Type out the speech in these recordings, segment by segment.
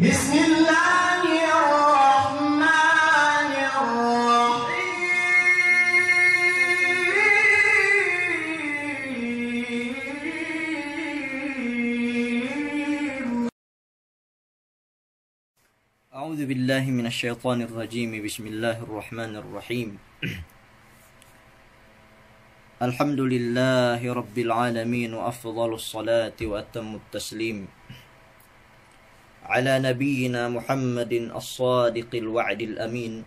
بسم الله الرحمن الرحيم. أعوذ بالله من الشيطان الرجيم. بسم الله الرحمن الرحيم. الحمد لله رب العالمين، وأفضل الصلاة وأتم التسليم على نبينا محمد الصادق الوعد الأمين،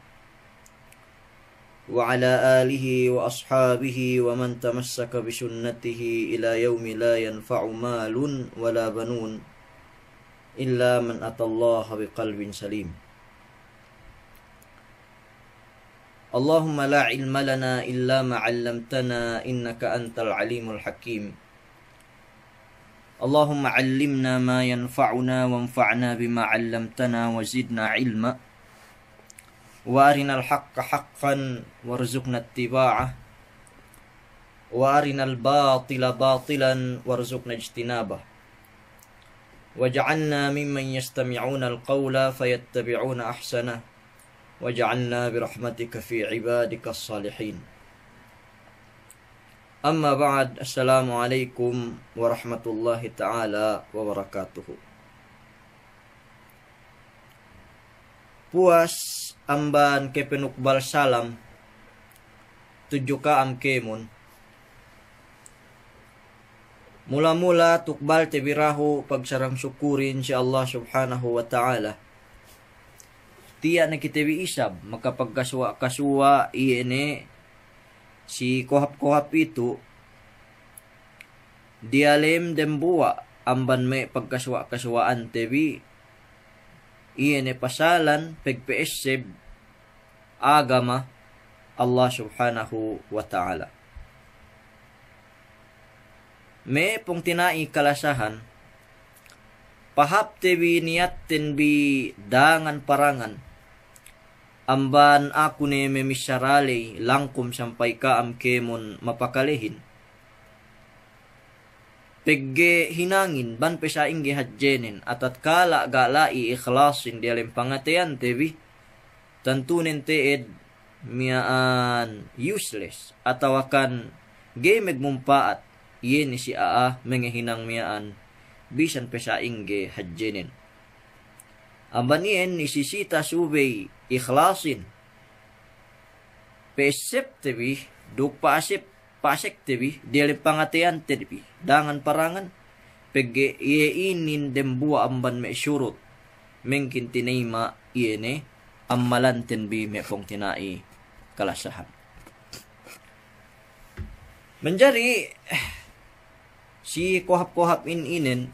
وعلى آله وأصحابه ومن تمسك بسنته إلى يوم لا ينفع مال ولا بنون إلا من أتى الله بقلب سليم. اللهم لا علم لنا إلا ما علمتنا إنك أنت العليم الحكيم. اللهم علمنا ما ينفعنا وانفعنا بما علمتنا وزدنا علما، وأرنا الحق حقا وارزقنا اتباعه، وأرنا الباطل باطلا وارزقنا اجتنابه، وجعلنا ممن يستمعون القول فيتبعون أحسنه، وجعلنا برحمتك في عبادك الصالحين. أما بعد، السلام عليكم ورحمة الله تعالى وبركاته. Puas amban ke penukbal salam tujuh ka am kemun. Mula-mula tukbal tebirahu pagsarang syukurin si Allah subhanahu wa ta'ala. Tiya na kitebi isab, makapagkaswa-kaswa iene si kohap-kohap itu dialim dembuwa amban me pagkaswa-kaswaan tebi iene pasalan pegpeeseb agama Allah subhanahu wa ta'ala. Me pong tinai kalasahan pahap tebi niyatten bi dangan parangan amban aku ne memisarali langkum sampai ka am kemon mapakalihin. Pegge hinangin ban pesaing gihadjenin atat kala galai ikhlasin di alim pangatian tebi tantunin teed miaan useless atau akan gemeg mumpaat yen si aa mengehinang miaan bisan pesaing gihadjenin. Amban yen nisisita subay ikhlasin pesep tebi duk pasek tebi dialim pangatian tebi dangan parangan pegge inin dembua amban me syurut mengkin tinima iene ammalan tenbi me pong tinai kalasahan. Menjadi si kohap-kohap inin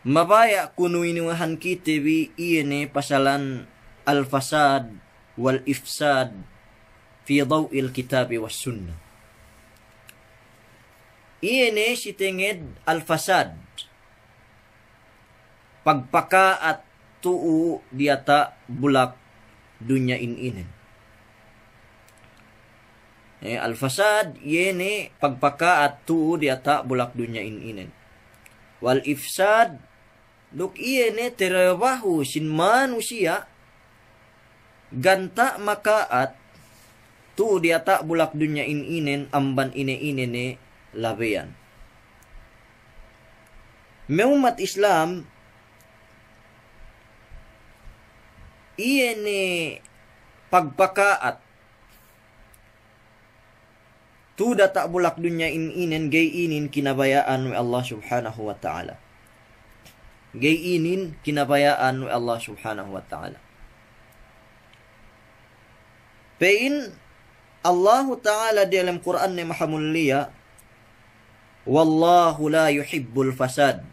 mabaya kuno inuhan kitebi iene pasalan al-fasad wal-ifsad fi daw'il kitabi was sunnah. Iene si tenged al-fasad pagpaka at tuu diata bulak dunya ininen. Al-fasad iene pagpaka at tuu diata bulak dunya ininen. Wal-ifsad duk iene terabahu sin manusia ganta makaat tu dia tak bulak dunya inen amban ine labean. Meumat Islam iene pagpakaat tu tak bulak dunya inen gay inin kinabayaan wa Allah subhanahu wa ta'ala. Gay inin kinabayaan wa Allah subhanahu wa ta'ala. Pain Allah ta'ala di dalam Quran ni maha mulia, wallahu la yuhibbul fasad.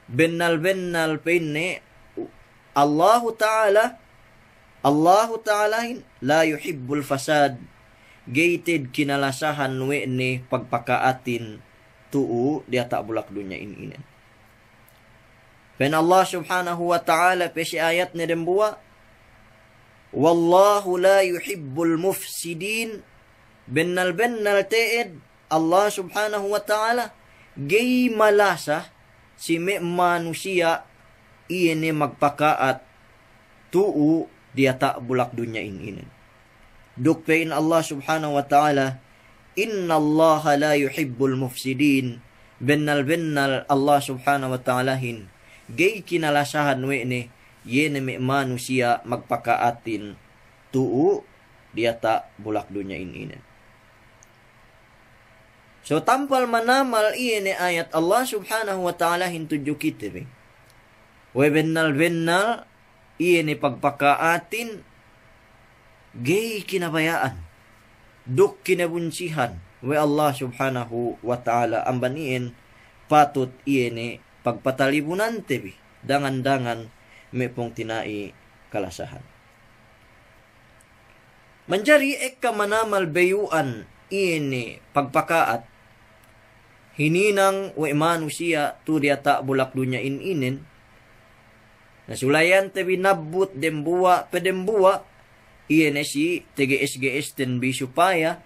Bennal pain ni Allah ta'ala la yuhibbul fasad. Gated kinalasahan we ni pagpakaatin tuu dia tak bulak dunya inin. Pen Allah subhanahu wa ta'ala pesi ayat ni dembuwa, wallahu la yuhibbul mufsidin. Bennal teed Allah subhanahu wa ta'ala gay malasa si me manusia iene magpakaat tuu dia tak bulak dunya inin. Dukpein Allah subhanahu wa ta'ala, inna Allah la yuhibbul mufsidin. Bennal Allah subhanahu wa ta'ala hin. Gay kinalasahan wene, yene me manusia magpakaatin tuu dia tak bulak dunya inin. So tampal manamal iene ayat Allah subhanahu wa ta'ala hin tuju kita. We bennal iene pagpakaatin gay kinabayaan, duk kinabunsihan, we Allah subhanahu wa ta'ala ambaniin patut iene pagpatalibunan tebi, dangan-dangan may pong tinai kalasahan. Manjari ekka manamal bayuan iene pagpakaat, hininang we manusia tu dia tak bulak dunya inin, nasulayan tebi nabut dembuwa pedembuwa, iene si TGS ten bi supaya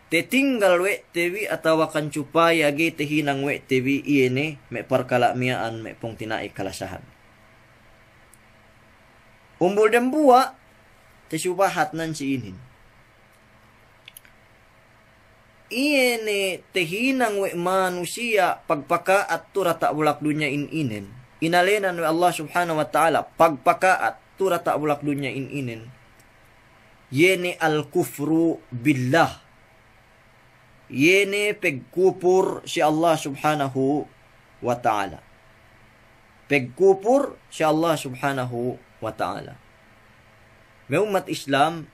tetinggal we tewi atawa kan supaya ge tehinang we tewi iene me parkalamiaan me pong tinai kalasahan. Umbul dembuwa tesubahat nan si inin. Iene tehinang we manusia pagpakaat tura tak bulak dunya inin. Inalenan we Allah subhanahu wa ta'ala pagpakaat tura tak bulak dunya inin. Yene al-kufru billah. Yene pegkupur si Allah subhanahu wa ta'ala. Pegkupur si Allah subhanahu wa ta'ala. May umat Islam,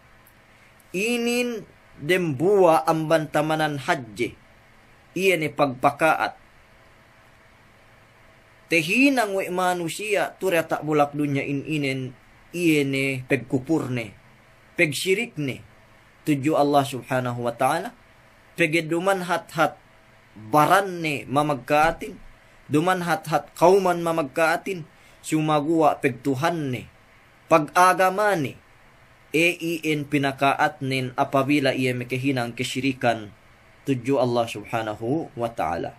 inin dembuwa ang bantamanan hadje. Yene pagpakaat. Tehinang we manusia tura tak bulak dunya inin. Iene pegkupurne, pegsirikne, tuju Allah subhanahu wa ta'ala, pegeduman hat-hat baranne mamagkaatin, duman hat-hat kauman mamagkaatin, sumaguwa pegtuhanne, pag-agamane, ien pinakaatnin apabila iya mekehinang kesirikan, tuju Allah subhanahu wa ta'ala.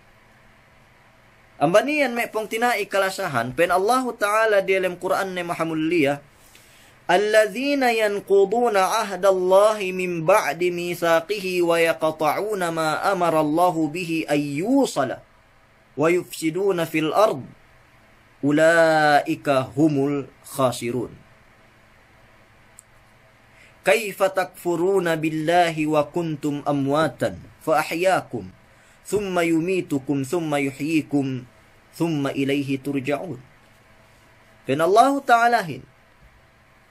Ambanian may pong tinai kalasahan, pen Allah ta'ala di alam Quran ni mahamulliya, الذين ينقضون عهد الله من بعد ميثاقه ويقطعون ما أمر الله به أن يوصل ويفسدون في الأرض أولئك هم الخاسرون كيف تكفرون بالله وكنتم أمواتا فأحياكم ثم يميتكم ثم يحييكم ثم إليه ترجعون. فإن الله تعالى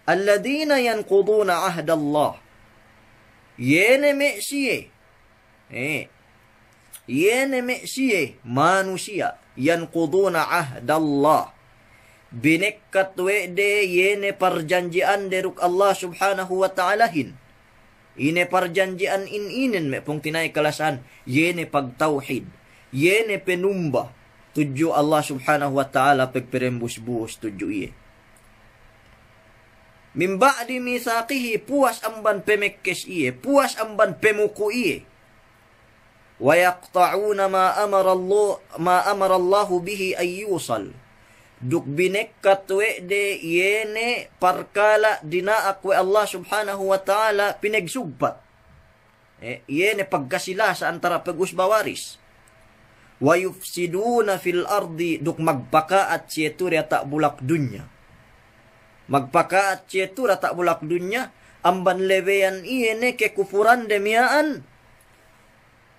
الذين ينقضون عهد الله yene me'siye manusia yanquduna ahdallah binekkat wede yene perjanjian deruk Allah subhanahu wa ta'ala hin. Ine perjanjian inin me pong tinay kalasan yene pagtauhid, yene penumba tuju Allah subhanahu wa ta'ala pagperembus-buos tuju iye. Min ba'di mithaqihi puas amban pemekkes iye, puas amban pemuku iye. Wa yaqta'una ma amara Allah bihi ay yusal. Duk binekkat de yene parkala dinaak we Allah subhanahu wa ta'ala pinegsugpat. Yene pagkasila sa antara pag-usbawaris. Wa yufsiduna fil ardi duk magpakaat siya turya tak bulak dunya. Magpakaat siya tura tak bulak dunya, amban leveyan iene kekufuran demiaan.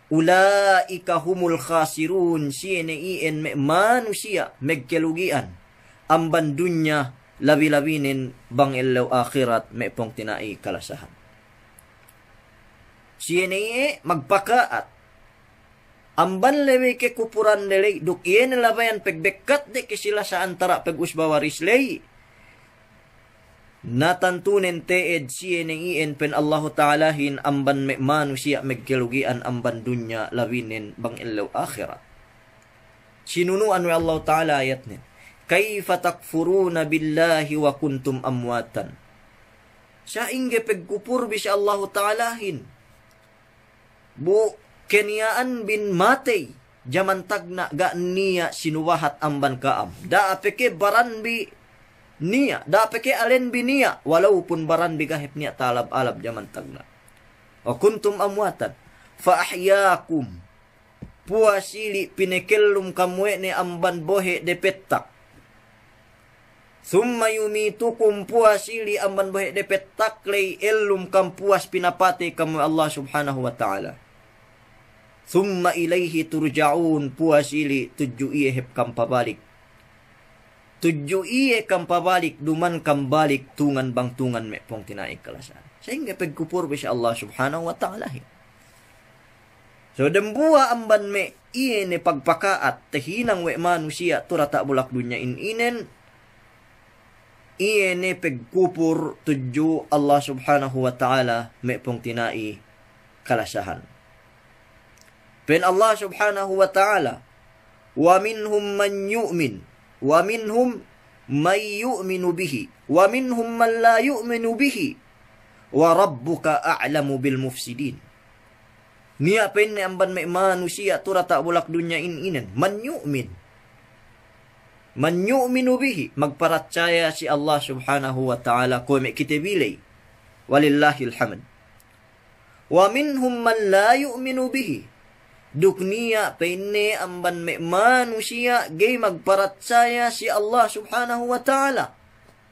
Ulaika humul khasirun, siyene ien me manusia megkelugian. Amban dunya, labi-labinin bang ilaw akhirat me pong tinai kalasahan. Siyene ie magpakaat. Amban lewe kekufuran dele, duk iene labayan pegbekat de kisila sa antara pag-usbawaris lay. Natantunen teed siyene ien pen Allah ta'ala hin amban me manusia megkelugian amban dunya lawinin bang ilaw akhirat. Sinunuan we Allah ta'ala ayat nin. Kaifa takfuruna billahi wa kuntum amwatan. Sa inge pegkupur bi siya Allah ta'ala hin. Bu kenyaan bin matay jaman tagna ga niya sinuwahat amban kaam. Da apeke baranbi niya, da apeke alenbi niya, walaupun baranbi gahip niya talab-alab jaman tagna. O kuntum amwatan, fa ahyakum, puasili pinekellum kamwe ne amban bohe de petak. Summa yumitukum puasili amban bohe de petak lay elum kam puas pinapati kamu Allah subhanahu wa ta'ala. Summa ilaihi turja'un puasili tuju iye hep kam pabalik. Tuju iye kam pabalik duman kam balik tungan bang tungan me pong tinaik kalasan. Sehingga pagkupur bisya Allah subhanahu wa ta'ala. So dembua amban me iye ne pagpakaat tehinang we manusia turata bulak dunya inen. Iye ne pagkupur tuju Allah subhanahu wa ta'ala me pong tinai kalasahan. Pen Allah subhanahu wa ta'ala, wa minhum man yu'min, wa minhum man yu'minu bihi, wa minhum man la yu'minu bihi, wa rabbuka a'lamu bil mufsidin. Niya pen amban me manusia turata bulak dunya inen, man yu'min. Man yu'minu bihi, magparacaya si Allah subhanahu wa ta'ala ko me kitibilay. Walillahil hamd. Wa minhum man la yu'minu bihi. Dukniya penne amban me manusia gay magparacaya si Allah subhanahu wa ta'ala.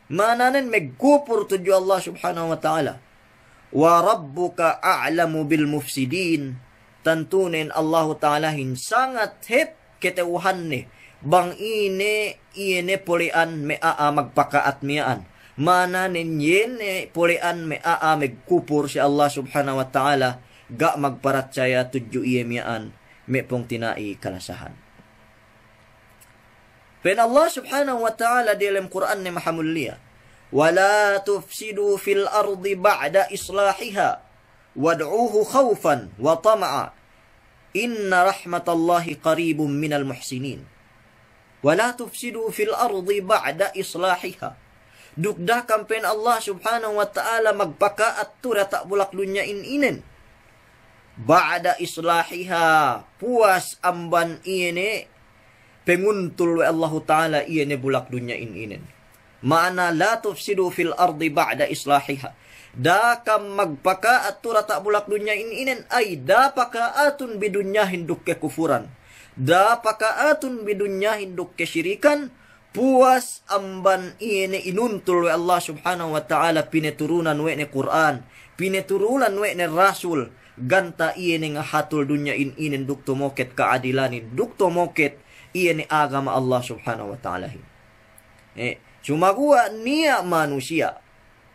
Mananan megkupur tuju Allah subhanahu wa ta'ala. Wa rabbuka a'lamu bil mufsidin. Tantunin Allah ta'ala sangat hep keteuhan ni. Bang ine polian me magpakaat miyaan. Mananin yene polian me megkupur si Allah subhanahu wa ta'ala. Ga magparacaya tuju iye miyaan me pong tinai kalasahan. Pen Allah subhanahu wa ta'ala dalam Quran ni mahamulliya. Wala tufsidu fil ardi ba'da islahiha. Wad'uhu khawfan wa tama'a. Inna rahmatallahi qaribun minal muhsinin. Wala tufsidu fil ardi ba'da islahiha. Dukda kampen Allah subhanahu wa ta'ala magpakaat tura tak bulak dunya inen. Ba'da islahiha. Puas amban iene. Penguntul wa Allah ta'ala iene bulak dunya inen. Maana la tufsidu fil ardi ba'da islahiha. Da kam magpakaat tura tak bulak dunya inen. Ay da pakaatun bidunya hinduk kekufuran. Da pakaatun bidunya hinduk kesyirikan. Puas amban iene inuntul wa Allah subhanahu wa ta'ala pineturunan we ne Quran. Pineturunan we ne Rasul. Ganta iene nga hatul dunya inen duk tumoket kaadilanin. Duk tumoket iene agama Allah subhanahu wa ta'ala. Sumagua niya manusia.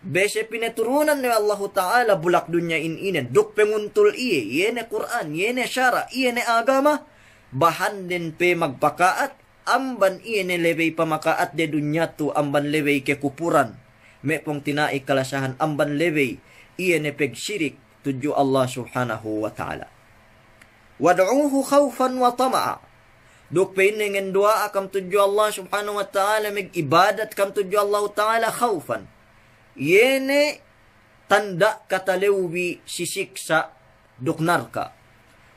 Bese pineturunan ni Allah ta'ala bulak dunya inen. Duk penguntul iene Quran, iene syara, iene agama. Bahan din pe magpakaat, amban iene lebay pamakaat de dunya tu, amban lebay kekupuran. Me pong tinai kalasahan, amban lebay iene pegsyirik tuju Allah subhanahu wa ta'ala. Wad'uhu khawfan wa tama'a. Duk pe inen dua akam tuju Allah subhanahu wa ta'ala, meg ibadat kam tuju Allah ta'ala khawfan. Iene tanda katalewbi sisiksa duk narka.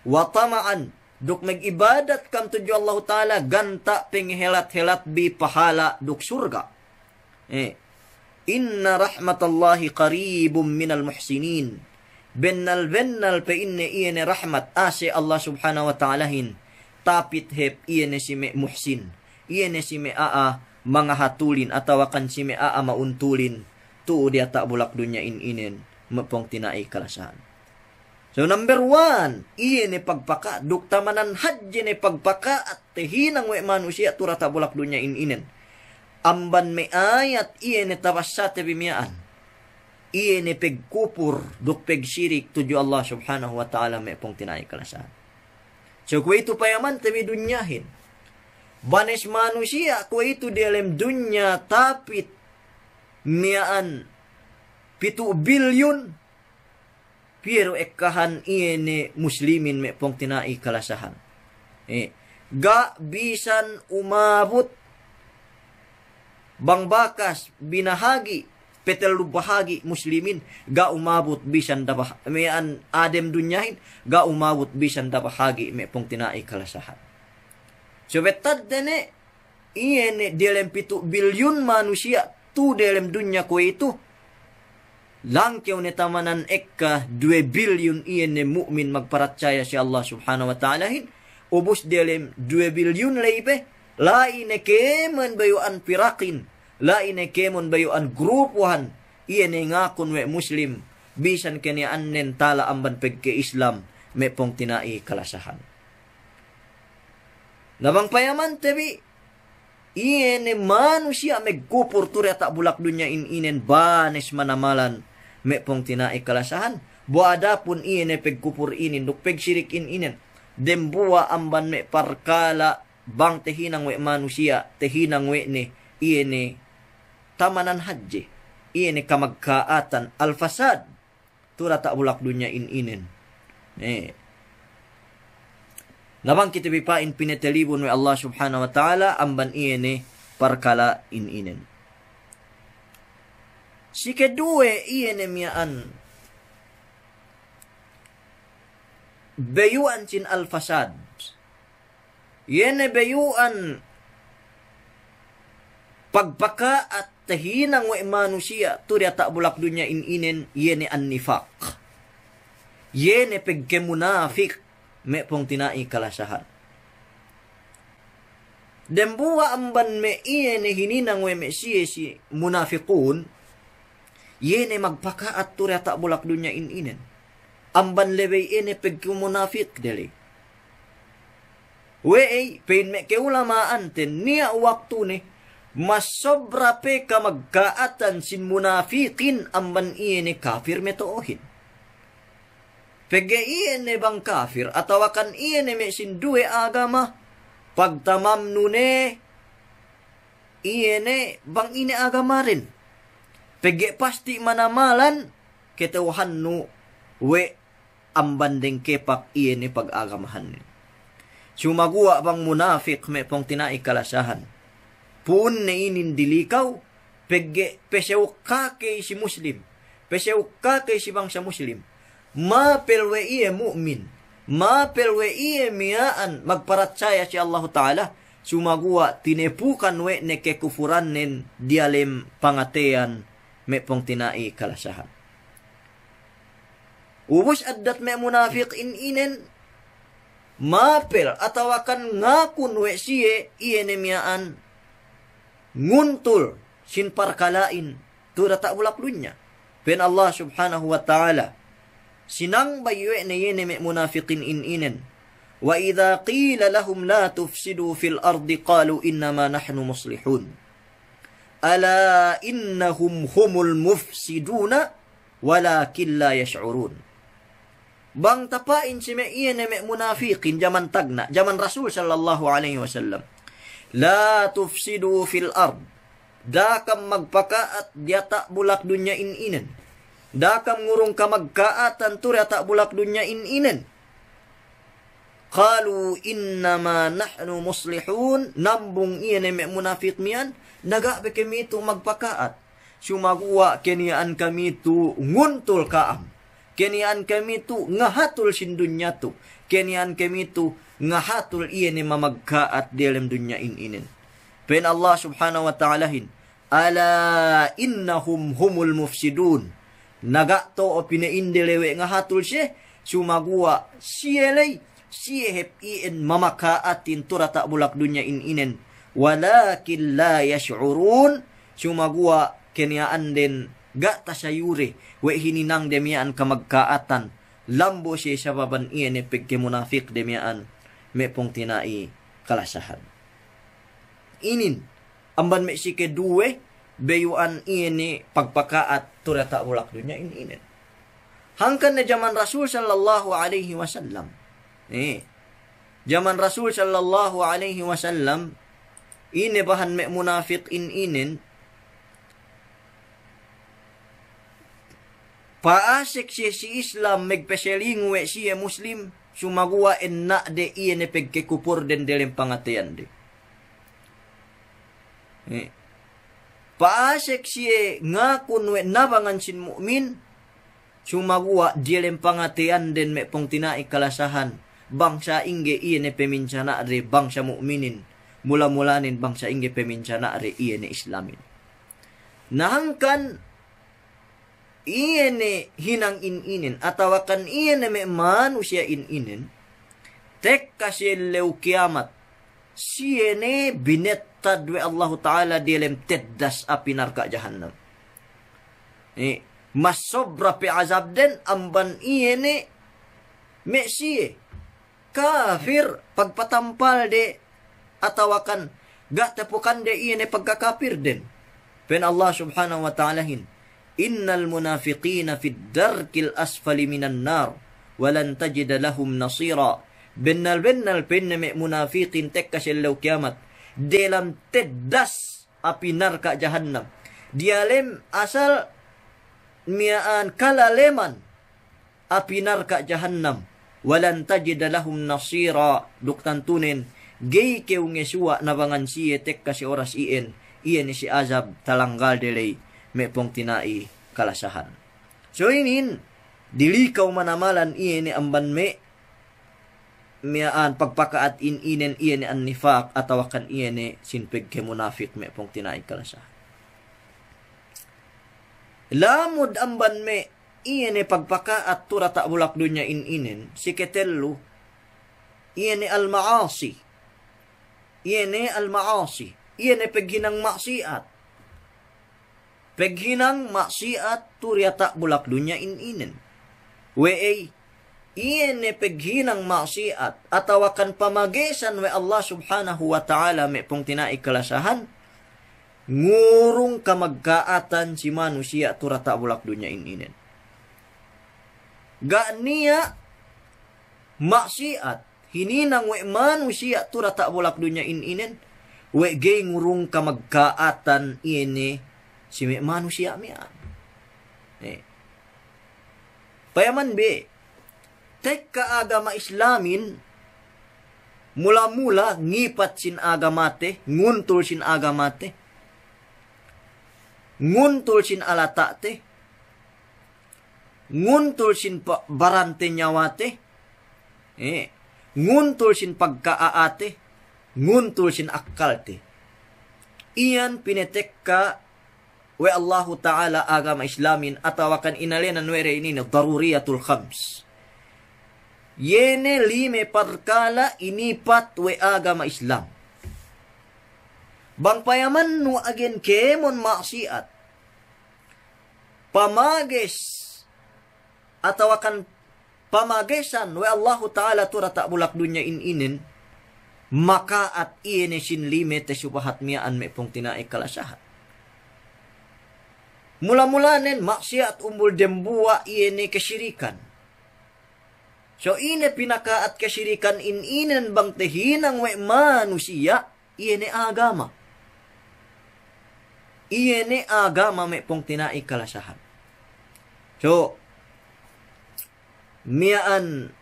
Wa tama'an. Duk mag-ibadat kam tuju Allah ta'ala, ganta penghelat-helat bi pahala duk surga. Inna rahmatallahi qaribum minal muhsinin. Bennal pe inne iene rahmat ase Allah subhanahu wa ta'alahin. Tapit hep iene si me muhsin. Iene si me mga hatulin atawakan si me mauntulin. Tuo dia tak bulak dunya inen mapong tinai kalasahan. So number 1, iye ni pagpaka, duktamanan hadje ni pagpaka at tehinang we manusia turata bulak dunya inen. Amban me ayat iye ni tawassate bimiyaan. Iye ni pegkupur, duk pegsyirik tuju Allah subhanahu wa ta'ala me pong tinay kalasahan. So kung ito payaman tabi dunyahin. Banes manusia, kung ito dalam dunya tapit miyaan 7 bilyon. Pero ekahan iene muslimin me pong tinai kalasahan. Ga bisan umabot bangbakas binahagi petelu bahagi muslimin ga umabot bisan dabah mean adem dunyahin ga umabot bisan dabahagi me pong tinai kalasahan. So betad dene iene dalam 7 bilyon manusia tu dalam dunia ko itu. Langkaw ni tamanan ekka 2 bilyon iene mu'min magpercaya si Allah subhanahu wa ta'ala hin. Ubus dalam 2 bilyon leipe. Lain kemen bayuan pirakin. Lain kemen bayuan grupuhan. Iene ngakon we muslim. Bisan kani annen tala amban pegke Islam. May pong tinai kalasahan. Nabang payaman tabi. Iene manusia megkupur turya tak bulak dunya inen banes manamalan. May pong tinai kalasahan. Buada pun iene pegkupur inin. Duk pegsirik inen. Dembuwa amban me parkala. Bang tehinang we manusia. Tehinang we ni. Iene tamanan haji. Iene kamagkaatan. Al-fasad. Tura tak bulak dunya inen. Nabang kita bipain pinetelibun wa Allah subhanahu wa ta'ala amban iene parkala inen. Si kedua iene miyaan bayuan sin al-fasad. Iene bayuan pagpaka at tahinang wa manusia turya tak bulak dunya inen iene an-nifaq. Yene pegkemunafik me pong tinai kalasahan. Dembuwa amban me iene hininang we me siye si munafikun. Yene magpakaat turya tak bulak dunya inen. Amban lebay ene pegkemunafik deli. Wey pain me keulamaan ten niya waktu ni. Mas sobra pe ka magkaatan sin munafikin amban iene kafir me toohin. Pege iene bang kafir atawakan iene me sindue agama pagtamam nune iene bang ine agama rin. Pege pasti manamalan ketauhan nu we ambandeng kepak iene pag-agamahan ni. Sumagua bang munafik me pong tinai kalasahan. Pun ne inin dilikaw pege pesew kake si muslim. Pesew kake si bangsa muslim. Mapelwe iye mu'min. Mapelwe iye miyaan magpercaya si Allah Ta'ala. Sumagua tinepukan we ne kekufuran nen dialem pangatean me pong tinai kalasahan. Ubus addat me munafik inen. Mapel atawakan ngakun we siye iye ne miyaan. Nguntul sin parkalain. Tura tak bulak dunya. Pen Allah subhanahu wa ta'ala. Sinang bayuwe na yene me munafiqin inen. Wa idha qila lahum la tufsidu fil ardi qalu innama nahnu muslihun. Ala innahum humul mufsiduna walakin la yash'urun. Bang tapain si me yene me munafiqin jaman tagna, jaman Rasul sallallahu alaihi wasallam. La tufsidu fil ard. Dakam magpakaat diata bulak dunya inen. Dakam ngurung kamagkaatan turya tak bulak dunya inen. Qalu innama nahnu muslihun. Nambung iyan ay munafik miyan. Nagabe kami ito magpakaat. Sumagua keniaan kami ito nguntul kaam. Keniaan kami ito ngahatul sin dunya to. Keniaan kami ito ngahatul iyan ay mamagkaat dalam dunya inen. Pen Allah subhanahu wa ta'alahin. Ala innahum humul mufsidun. Nagato o pinaindelewe nga hatul siya, sumagua siyelay, siyehep iin mamakaatin turata bulak dunya inen. Walakin la yash'urun, sumagua kenyaan din gata sayuri, we hininang demyaan kamagkaatan, lambo siya sa baban iyan pegke munafik demyaan, may pong tinai kalasahan. Inin, amban me si kedue, bayuan ini pagpakaat turata bulak dunya inen. Hangkan na zaman Rasul sallallahu alaihi wasallam. Zaman Rasul sallallahu alaihi wasallam ini bahan me munafik inen. Paasik siya si Islam megpeseling we siya Muslim sumagua enna de ine pegkekupur den delem pangatian de. Paasek siye ngakun we nabangan sin mu'min. Sumagua dielem pangatian den me pong tinai kalasahan. bangsa ingge iene pemincana re bangsa mukminin mula-mulanin bangsa ingge pemincana re iene islamin. Nahangkan iene hinang ininen atawakan iene me manusia ininen tek kaselew kiamat siene binettad we Allah Ta'ala dilem teddas api narka jahannam. Mas sobra pe azab den amban iene me siye kafir pagpatampal de atawakan ga tepukan de iene pagkakapir den. Pen Allah Subhanahu wa Ta'ala hin innal munafiqina fid darkil asfali minan nar walan tajida lahum nasira. Bennal penne me munafiqin tek kaselaw kiamat dalam teddas api narka jahannam. Dialem asal miaan kalaleman api narka jahannam walan tajida lahum nasira duktan tunen gay kew ngesua nabangan siye tek kasi oras ien ni si azab talanggal delay me pong tinai kalasahan. So inin dilikaw manamalan ni amban me miaan pagpakaat inen ni an nifaq atawakan ni sinpeg ke munafik me pong tinai kalasahan. Lamod amban me ni pagpakaat turata bulak dunya inen si ketellu ni al-maasi iyan ay paghinang maksiat. Paghinang maksiat turyata bulak dunya ininen. Weay, iyan ay paghinang maksiat atawakan pamagesan we Allah Subhanahu wa Ta'ala may pong tinaikalasahan ngurong kamagkaatan si manusia turata bulak dunya ininen. Ganiya maksiat hininang we manusia turata bulak dunya ininen we gay ngurung kamagkaatan ini si manusia mian. Payaman be, tek ka agama Islamin mula-mula ngipat sin agamate, nguntul sin agamate, nguntul sin alatate, nguntul sin barante nyawate, nguntul sin pagkaaate, nguntul sin akalte. Iyan pinetek ka we Allahu Ta'ala agama Islamin atawakan inalinan were ini daruriyatul khams. Yene lime parkala inipat we agama Islam. Bang payaman no agen kemon maksiat. Pamages atawakan pamagesan we Allahu Ta'ala turata bulak dunya ininen maka at iene sin limite subahat miyaan may pong tinaikalasahan. Mula-mulanen maksiat umbul dembuwa iene kesyirikan. So ine pinaka at kesyirikan ininen bang tehinang we manusia iene agama. Iene agama may pong tinaikalasahan. So miyaan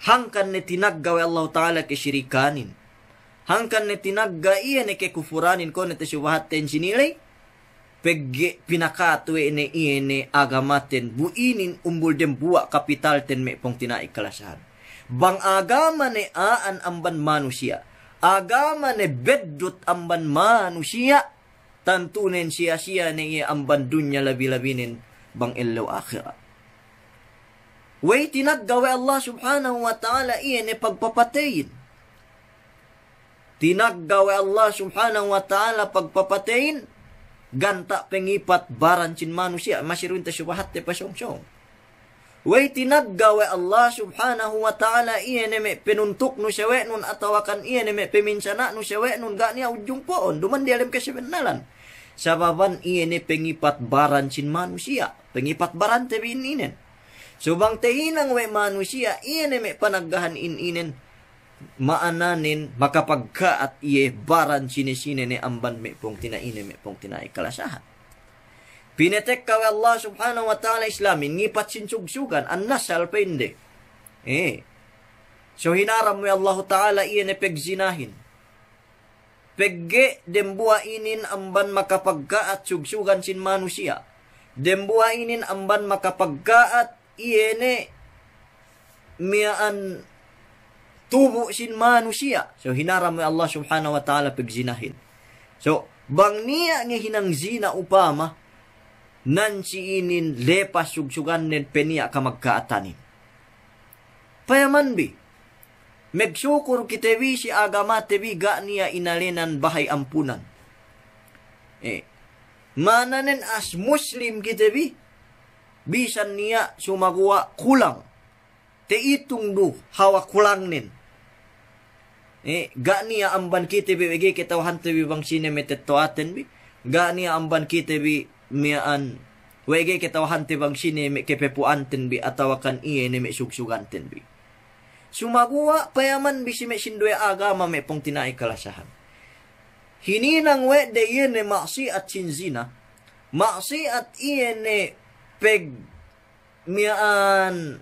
hangkan ni tinagga we Allah Ta'ala kesyirikanin. Hangkan ni tinagga iya ni kekufuranin ko ni tesubahaten sinilay. Pegge pinakatwe ni iya ni agamaten. Buinin umbul dem buwa kapital ten me pong tinaikalasahan. Bang agama ni aan amban manusia. Agama ni beddut amban manusia. Tantunen siya-siya ni iya amban dunya labi-labinin bang ilaw akhirat. Way tinaggawe Allah Subhanahu wa Ta'ala iyan ay pagpapatayin. Tinaggawe Allah Subhanahu wa Ta'ala pagpapatayin. Ganta pengipat barancin manusia. Masirun ta subahat te pasyong-syong. Way tinaggawe Allah Subhanahu wa Ta'ala iyan ay may pinuntok no siya nun atawakan iyan ay may peminsana no siya nun gani ujung poon. Duman di alam kasi benalan. Sababan iyan ay pengipat barancin manusia. Pengipat barante bininin. So bang tehinang we manusia, iyan may panaggahan ininen, maananin, makapagka at iye baran sinisine ni amban may pong tinaine may pong tinaikalasahan. Pinetek ka we Allah Subhanahu wa Ta'ala Islamin, ngipat sinsugsugan, annas alpende. So hinaram we Allah Ta'ala iyan pegzinahin. Pegge dembuwa inin amban makapagka at sugsugan sin manusia. Dembuwa inin amban makapagka at iene miaan tubo sin manusia. So hinaram mo Allah subhanahu wa ta'ala pagzinahin. So bang niya nga hinang zina upama nan si inin lepas sugsugan nen peniya ka magkaatanin. Payaman bi, megsyukur kitebi si agama tebi ga niya inalinan bahay ampunan. Mananen as Muslim kitebi, bisan niya sumagawa kulang. Te itong do, hawa kulang nin. Ga niya amban kitebi, egi kitawahan tebi bang sinemetettoaten bi. Ga niya amban kitebi, miyaan, wege kitawahan tebi bang sinemekepepuanten bi, atawakan iye ni me sugsuganten bi. Sumagawa, payaman bi si me sindoy agama me pong tinay kalasahan. Hininang we de yene maksi at sinzina, maksi at iyene peg miyaan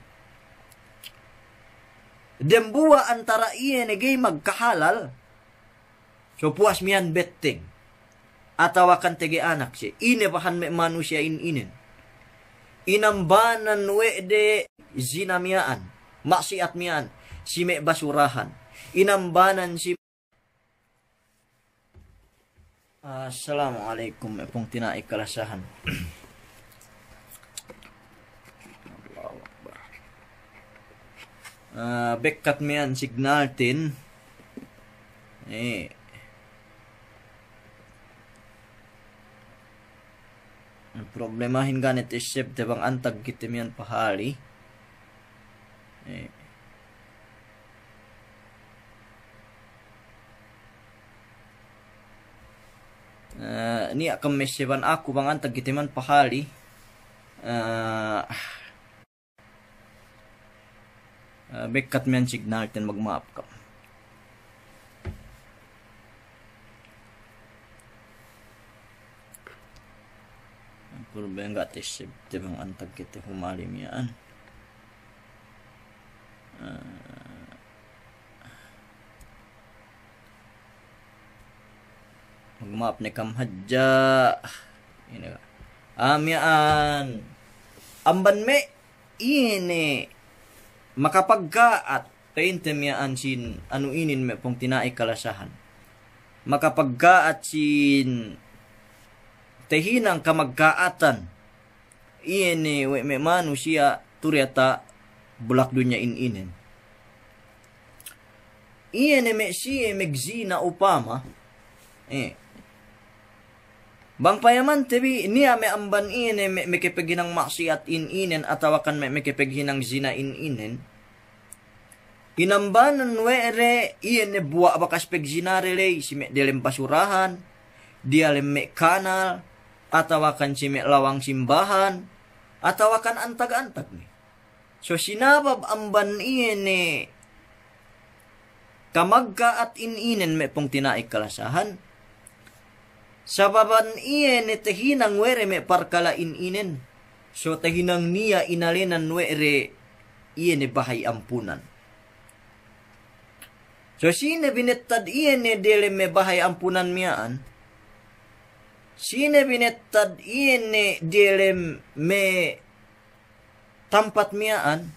dembuwa antara iyene gay magkahalal. So puas miyan betting. Atawakan tege anak siya. Ine bahan me manusia inin. Inambanan we de zina miyaan, maksi at miyaan, si me basurahan. Inambanan si Assalamualaikum pong tinai kalasahan. Allahu Akbar. Bekat mian signal tin. Problemahin ganit isip te bang antag kita mian pahali. Ni akan mesiban aku bang antag kitiman pahali. Bekat men signal ten magmaap ka. Puro ba yung gatisip te bang antag kita humali miyaan. Magmaap ni kamhadja. Amyaan. Amban me. Ini. Makapagkaat. Tayin temyaan sin. Ano inin me pong tinai kalasahan. Makapagkaat sin. Tehinang kamagkaatan. Ini. We me manusia. Turyata. Bulak dunya inin. Ini me siya megzina upama. Bang payaman tebi niya me amban ine me kepeginang maksiat inen atawakan me kepeginang zina inen. Inambanan were ine buwa bakas pegzinare le si me delem basurahan, dialem me kanal, atawakan si me lawang simbahan, atawakan antag-antag ni. So sinabab amban ine kamagka at inen me pong tinaik kalasahan. Sababan iye ni tehinang were me parkala inen. So tehinang niya inalinan were iye ni bahay ampunan. So sine binettad iye ni dele me bahay ampunan miyaan. Sine binettad iye ni dele me tampat miyaan.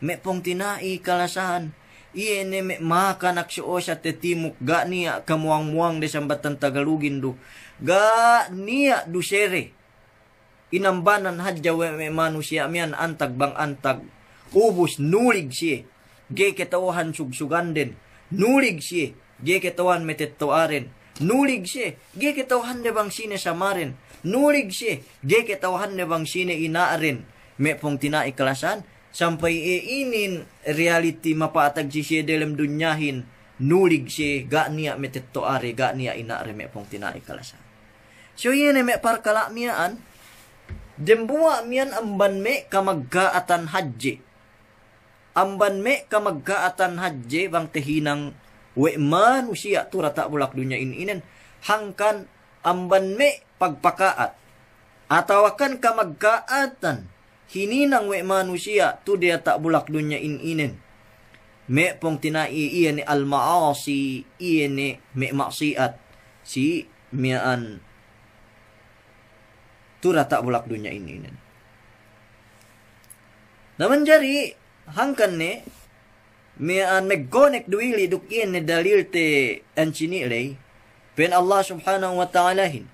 Me pong tinai kalasahan. Iye ne me makanak siyo sa tetimuk ga niya kamuang-muang de sambatan Tagalugin do. Ga niya do sere. Inambanan hadja we me manusia miyan antag bang antag. Ubus nulig siya. Ge ketawahan sugsugan din. Nulig siya. Ge ketawahan metettoaren. Nulig siya. Ge ketawahan de bang sine samarin. Nulig siya. Ge ketawahan de bang sine inaarin. Me pong tinaiklasan. Sampai inin reality mapatag siya dalam dunyahin nulig siya ga niya metettoare ga niya inaare me pong tinai kalasan. So yun me parkala miyaan dembuwa miyan amban me kamagkaatan hadje. Amban me kamagkaatan hadje bang tehinang we manusia turata bulak dunya inen hangkan amban me pagpakaat atawakan kamagkaatan hininang we manusia tu dia tak bulak dunya inen. Me pong tinai iya ni al-maasi iya ni me maksiat si miaan tu tak bulak dunya inen. Naman jari hangkan ne mian meggonek duili duk in ne dalil te ancinilay pen Allah subhanahu wa ta'ala hin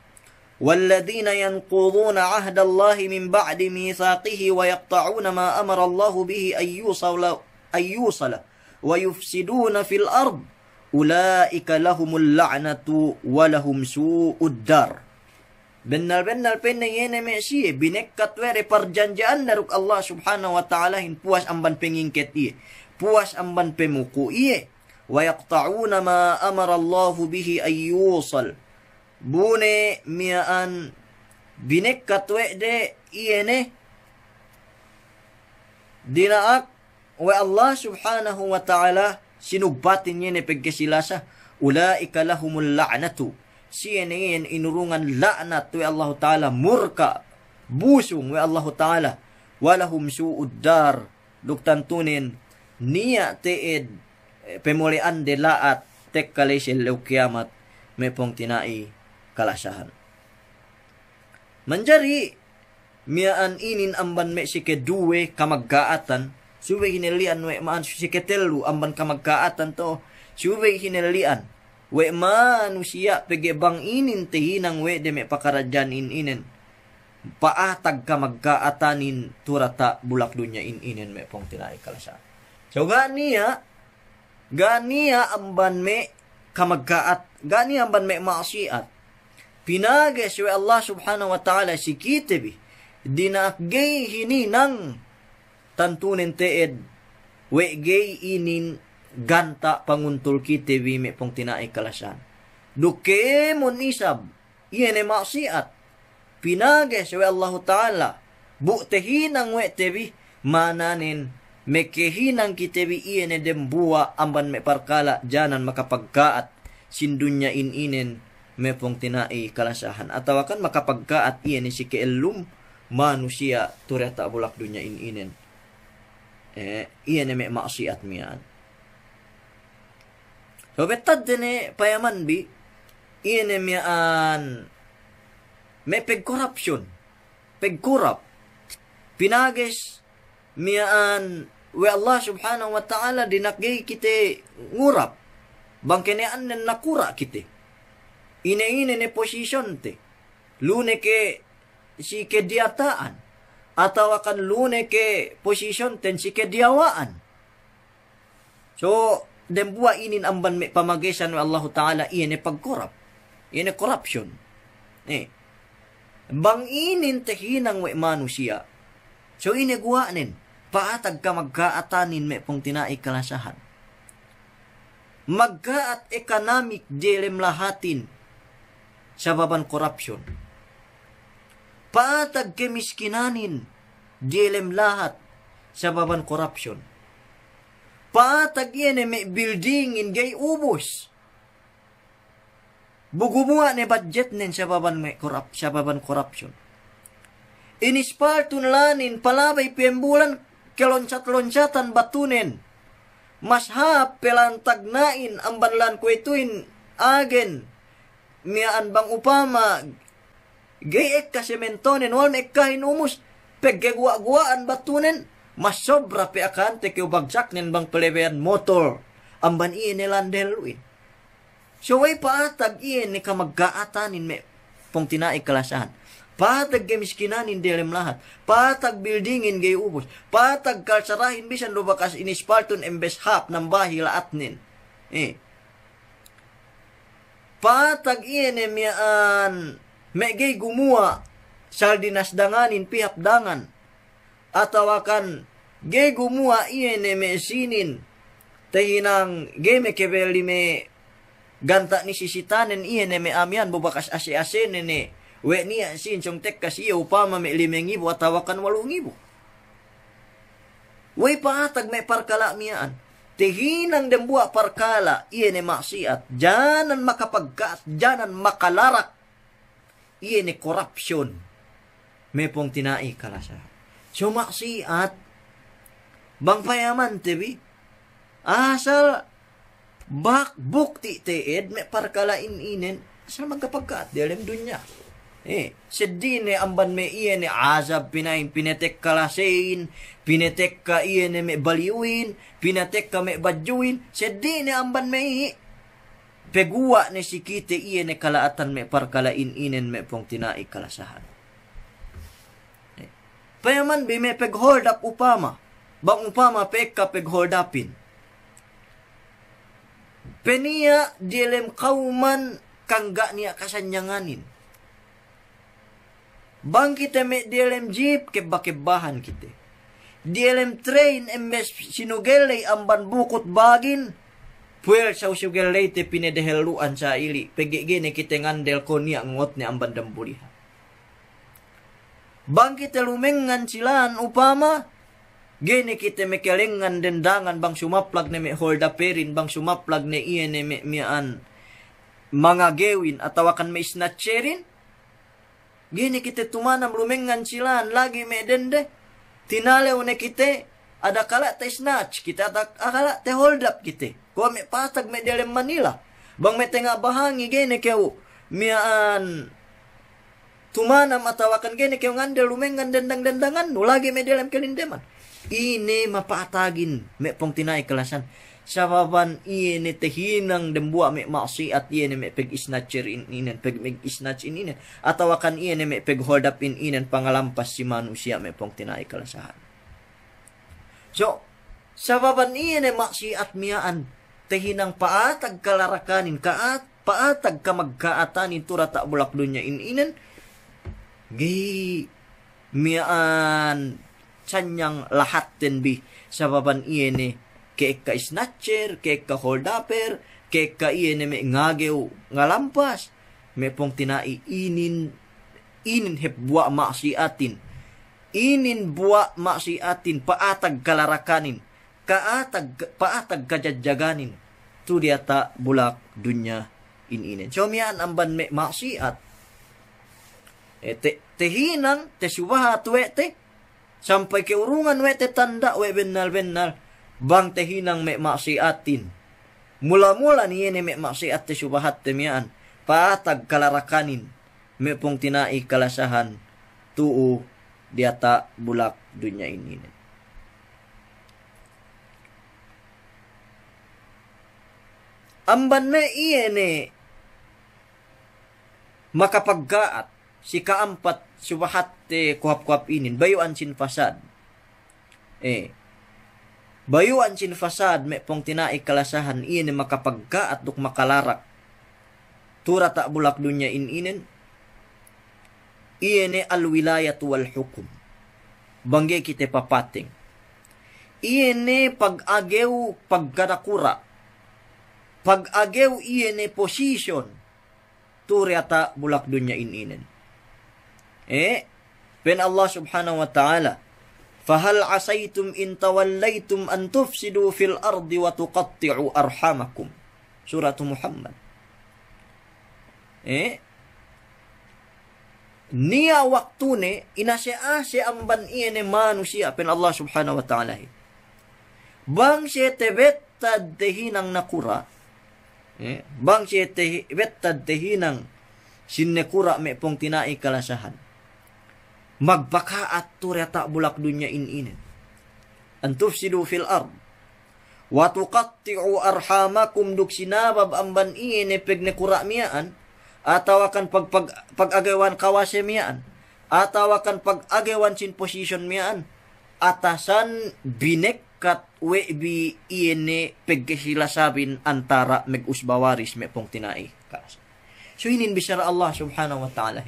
والذين ينقضون عهد الله من بعد ميثاقه ويقطعون ما أمر الله به أن يوصل ويفسدون في الأرض أولئك لهم اللعنة ولهم سوء الدار. Benar-benar penne yene mesiye binekkat were perjanjian daruk Allah subhanahu wa ta'ala hin puas amban pengingket iye puas amban pemuku iye wa yaqta'una ma amara Allah bihi ay yusal bune miaan binekkat we de iyene dinaak wa Allah subhanahu wa ta'ala sinugbatin yene pagkasilasa ulaika lahumul la'natu siyenein inurungan la'nat wa Allah ta'ala murka busung wa Allah ta'ala walahum su'ud dar duktantunin niya teed pemulian de laat tek kalesil lew kiamat may pong tinai kalasahan. Manjari miaan inin amban me sikeduwe kamaggaatan suwe hinelian we maan siketelu amban kamaggaatan to suwe hinelian we manusia pegebang inin tehinang we de me pakarajan inin paatag kamaggaatanin turata bulak dunya inin me pong tinai kalasahan. So ganiya amban me kamaggaat gani amban me maasiat pinages we Allah subhanahu wa ta'ala sikitebi dinakgay hininang tantunin teed we gay inin ganta panguntul kitebi me pong tinai kalasan duke mon isab yene maksiat pinages we Allah ta'ala buktehinang we tebi mananin mekehinang kitebi iyene dembuwa amban me parkala janan makapagkaat sindunya inin me pong tinai kalasahan atawa kan makapagkaat iyene si keelum manusia tureta bulak dunya inin iyene me maksiat miyan so betad dene payaman bi iyene miyan me pegkorupsyon pegkorrup pinages miyan we Allah subhanahu wa ta'ala dinakgay kite ngurap bangkenean nen nakura kite ine ne posisyon te lune ke si kediataan atau akan lune ke posisyon ten si kediawaan so dembua inin amban me pamagesan wa Allah ta'ala ine pagkorap ine corruption bang inin tehinang we manusia so ine guanin paatag ka magkaatanin me pong tinai kalasahan magkaat economic dilem lahatin sa baban korupsyon. Paatag kemiskinanin dilem lahat sa baban korupsyon. Paatag yan may building in gay ubos. Bugumuha ni budget nin sa baban korupsyon. Inispaltun lanin palabay piyembulan keloncat-loncatan batunin. Mas hap pelantagnain ang banlan kwetuin agen miaan bang upama gayek ka sementonen wal mekkahin umus peggegwa-gwaan batunen mas sobra pe akante ke bagsak nen bang pelebean motor amban iye nilandeluin so way paatag iye ni kamaggaatanin me pong tinai kalasahan patag kemiskinanin dilem lahat patag buildingin gay ubos patag kalsarahin bisan lubakas inispalton embes hap ng bahi laatnin patag iene miaan megay gumuha sal dinasdanganin pihap dangan atawakan gay gumuha iene mesinin tahinang gay mekebeli me ganta ni sisitanen iene me amian bubakas ase-ase nene we niya sin chong tek kasi upama me 5,000 atawakan 8,000 way patag me parkala miaan tehinang dembua parkala iene maksiat janan makapagkaat janan makalarak iene korupsyon may pong tinai kalasa so maksiat bang payaman tebi asal bak bukti teed may parkala inin asal magkapagkaat dilem dunya Sedine amban me iye ni azab pinain, pinetek kalasein, pinetek ka iye ni me baliuin, pinetek ka me badjuin, sedine amban me iye. Peguwa ni sikite iye ni kalaatan me parkalain inen me pong tinai kalasahan. Payaman bi me peg hold up upama. Bang upama peg ka peg hold upin. Penia dilem kauman kangga niya kasanyanganin. Bang kita me dilem jeep keba-kebahan kita. Dilem train embes sinugelay amban bukot bagin. Puel sa usugelay te pinedeheluan sa ili. Pegigini kita ngandel ko niya ngot ni amban dambuliha. Bang kita lumengan silaan upama. Gini kita mekelengan dendangan bang sumaplag na me holda perin. Bang sumaplag na iyan na me miyaan mga gewin atawa kan may snatcherin. Gini kita tumanam lumengan silaan lagi me dende. Tinalew na kita ada kala te snatch kita ada kala te hold up kita. Kung may patag me dalem Manila. Bang may tenga bahangi gini kayo miyaan tumanam atawakan gini kayo ngandel lumengan dendang-dendangan. Lagi me dalem kalindeman. Ini mapatagin me pong tinay kalasan. Sababan ini tehinang dembua me maksiat ini me peg snatcher in inen peg meg snatch in inen atawakan ini me peg hold up in inen pangalampas si manusia me pong tinay kalasahan. So sababan ini maksiat miyaan tehinang paatag kalarakanin paatag kamagkaatanin tura tak bulak dunya in inen gi miyaan sanyang lahat din bi sababan ini kek ka snatcher, kek ka hold upper, kek ka iyan me ngagew ngalampas, me pong tinai inin hepbua maksiatin, inin bua maksiatin, paatag kalarakanin, paatag kajadjaganin, tu diata bulak dunya ininen. So miyan amban me maksiat, tehinang, subahat wete, sampai ke urungan wete tanda we benal, bang tehinang me maksiatin. Mula-mula niya ni me maksiat te subahat te miyaan. Paatag kalarakanin. Me pong tinai kalasahan. Tuu diata bulak dunya ini. Amban me iye ni makapaggaat. Si kaampat subahat te kuhap-kuhap inin. Bayuan sin fasad. Bayuan sin fasad me pong tinai kalasahan ini makapagka at duk makalarak. Tura tak bulak dunya inen. Iene alwilayat wal hukum. Bangge kita papating. Iene pag-agew pagkadakura. Pag-agew iene position. Tura ta bulak dunya inen. Pen Allah subhanahu wa ta'ala. فهل عسيتم إن توليتم أن تفسدوا في الأرض وتقطعوا أرحامكم سورة محمد. Niya waktune inase-ase amban iene manusia pen Allah subhanahu wa ta'ala. Bang siya tebettad tehinang nakura. Bang siya tebettad tehinang sinnekura me pong tinai kalasahan. Magbakaat tureta bulak dunya inen. Antufsidu fil ard. Wa tuqatti'u arhamakum duk sinabab amban ine pegne kuramiyaan atawakan pag-agawan kawase miyaan atawakan pag-agawan sin position miyaan atasan binekkat webi ine pegkesilasabin antara megusbawaris me pong tinai. So inin bisara Allah subhanahu wa ta'ala.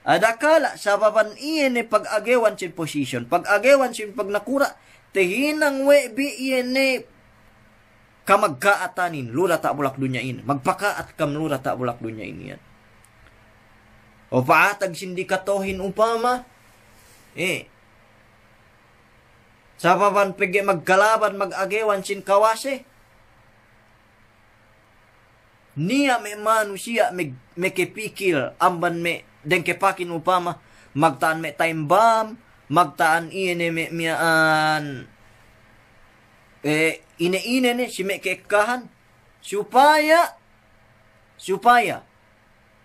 Adakala sababan iene pag-agewan sin position, pag-agewan sin pagnakura, tehinang webi iene kamagkaatanin, lura ta bulak dunya in. Magpakaat kam lura ta bulak dunya in yan. O paatag sindikatohin upama, sababan pege magkalaban mag-agewan sin kawase, niya me manusia me kepikil amban me den kepakin upama magtaan me time bomb magtaan iene me miyaan ine si me kekahan supaya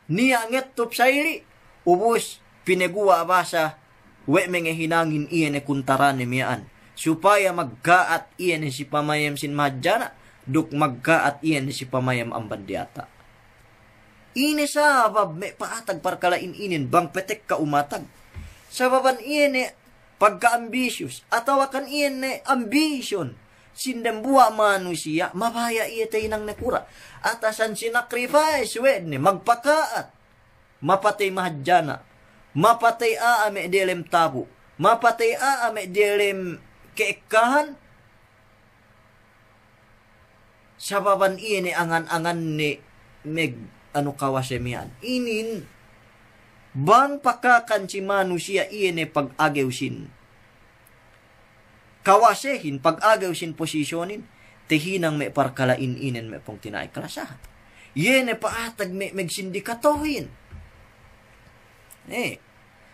Niya ngetop sayri. Ubus pineguwa basa. We mengehinangin iyan kuntaran miyaan. Supaya maggaat iyan si pamayam sin mahadjana. Duk maggaat iyan si pamayam ang bandiata. Ini sabab may paatag parkalain inin bang petek ka umatag. Sababan iyan pagka-ambitious. Atawakan iyan ambition. Sindembuwa manusia, mabaya iya tayo nang nakura. Atasan sinacrifice, magpakaat. Mapatay mahadjana. Mapatay aame dilem tabu. Mapatay aame dilem keekahan. Sababan iyan angan-angan ni kawasemian. Inin, bang pakakan si manusia iyan pag-agewsin. Kawasehin, pag-agaw sin posisyonin, tihinang may parkalain inen may pong tinaay kalasahan. Yene paatag may magsindikatohin.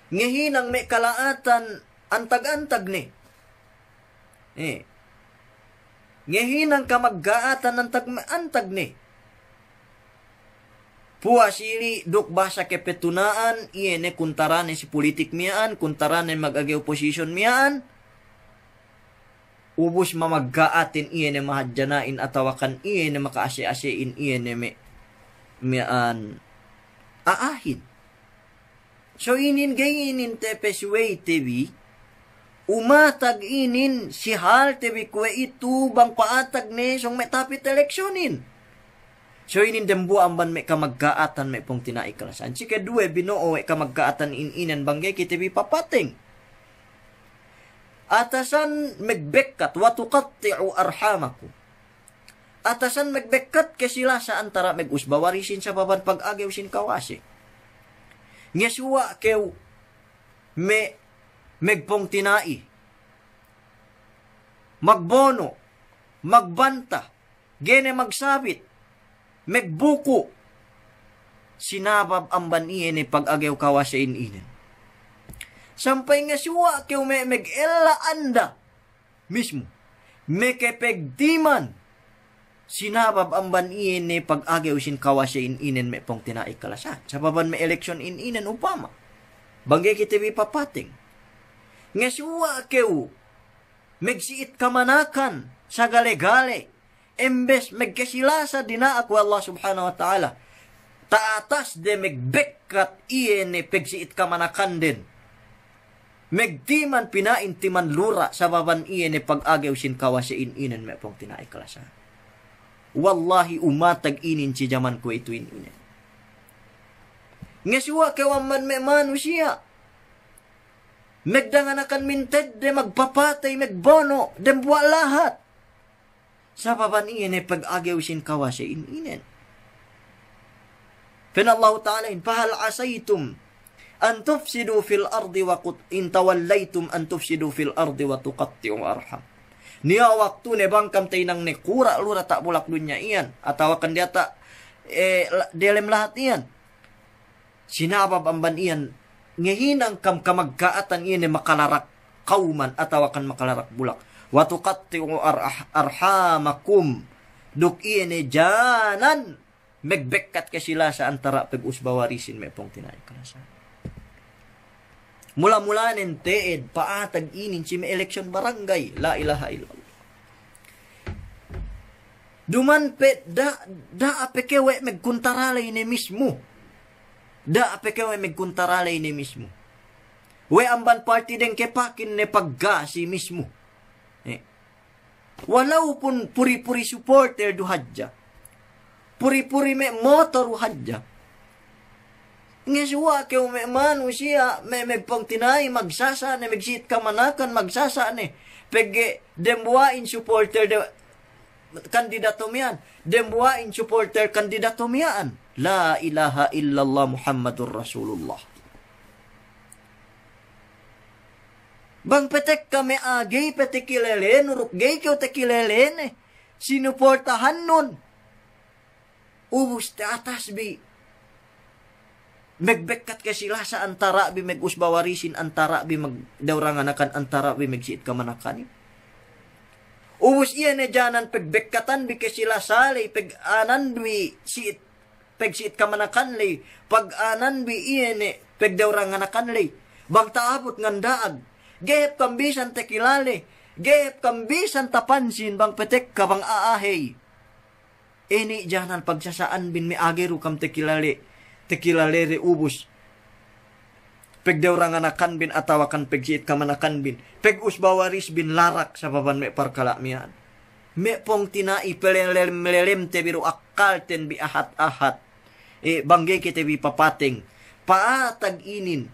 Ngahinang may kalaatan, antag-antag ni. Ngahinang kamaggaatan, antag ni. Puasili, duk basa kepetunaan, yene kuntarane si politik miyaan, kuntarane mag-agaw posisyon miyaan, ubos mamaggaatin iyan mahadjanain atawakan iyan makaase-asein iyan mian aahin. So inin gayinin tepesway TV umatag inin si hal TV kwe itu bang paatag ne song metapit eleksyonin. So inin dembuan ban me kamaggaatan me pong tinaikalasan. Si kedua binoo kamaggaatan ininan banggay kitibi papating. Atasan magbekkat watukatti'u arhamakum. Atasan magbekkat kasila sa antara mag-usbawarisin sa baban pag-agaw sin kawasi. Ngesuwa kew megpong tinai. Magbono, magbanta, gene magsabit, megbuko. Sinabab ang baniye ni pag-agaw kawasi inin. Sampay nga siwa kayo may mag-ela anda mismo. May kepegdiman. Sinabab ang baniin ni pag-agaw sin kawasya inin may pong tinaik kalasan. Sa baban may eleksyon inin upama. Banggay kitibi papating. Nga siwa kayo magsiit kamanakan sa gale-gale. Embes magkasilasa dinaak wa Allah subhanahu wa ta'ala. Taatas de magbekkat iyan ni pagsiit kamanakan din. Megdiman pinaintiman lura sa baban iyan pag-agaw sin kawasya inin may pong tinaay kalasa. Wallahi umatag inin si jaman ko ito inin. Ngasiwa kawaman may manusia. Megdanganakan minted de magpapatay megbono dembuwa lahat. Sa baban iyan pag-agaw sin kawasya inin. Pinallahu ta'ala fahal asaytum an tufsidu fil ardi wa in tawallaytum an tufsidu fil ardi wa tuqatti'u arham. Niya waktu ne bangkam tay nang nekura lura tak bulak dunya iyan atawa kan dia tak delem lahat iyan. Sinabab amban iyan ngehinang kam kamaggaatan iyan makalarak kauman atawa kan makalarak bulak. Wa tuqatti'u arhamakum. Duk iyan janan megbekkat ka sila sa antara pag-usbawarisin may pong tinaikalasan. Mula-mula nenteed, paatag inin si may eleksyon barangay. La ilaha illallah. Dumanpe, da apekewe megkuntaralay ni mismo. Da apekewe megkuntaralay ni mismo. We amban party den kepakin ne pagga si mismo. Walau pun puri-puri supporter du hadja. Puri-puri me motor hadja. Ngesuwa kayo may manusia, may magpangtinay, magsasa, ne magsit kamanakan, magsasa, ne. Pege, dembuain supporter, kandidato miyan. Dembuain supporter, kandidato miyan. La ilaha illallah Muhammadur Rasulullah. Bang petek kami agay, petek kilele, nuruk gay kayo tekilele, ne. Sinuportahan nun. Ubus ta atas bi. Megbekkat ka sila sa antara bi megusbawarisin antara bi magdawranganakan antara bi megsiit kamanakan. Ubus iya ne janan pegbekkatan bi ka sila salay peganan bi siit pegsiit ka manakanlay, pag-anan bi iyene, pegdawra nga nakanlay, bang taabot ngandaag, gehep kambisan tekilale, gehep kambisan tapansin, bang petek ka bang aahay. Ini janan pagsasaan bin mi ageru kam tekilale re ubus. Pegdawra nga nakan bin atawakan pegsiit ka manakan bin, peg-usbawaris bin larak sa baban me parkala miyan. Me pong tinai pelelem te biru akal ten bi ahat-ahat. Banggay kite bi papating. Paatag inin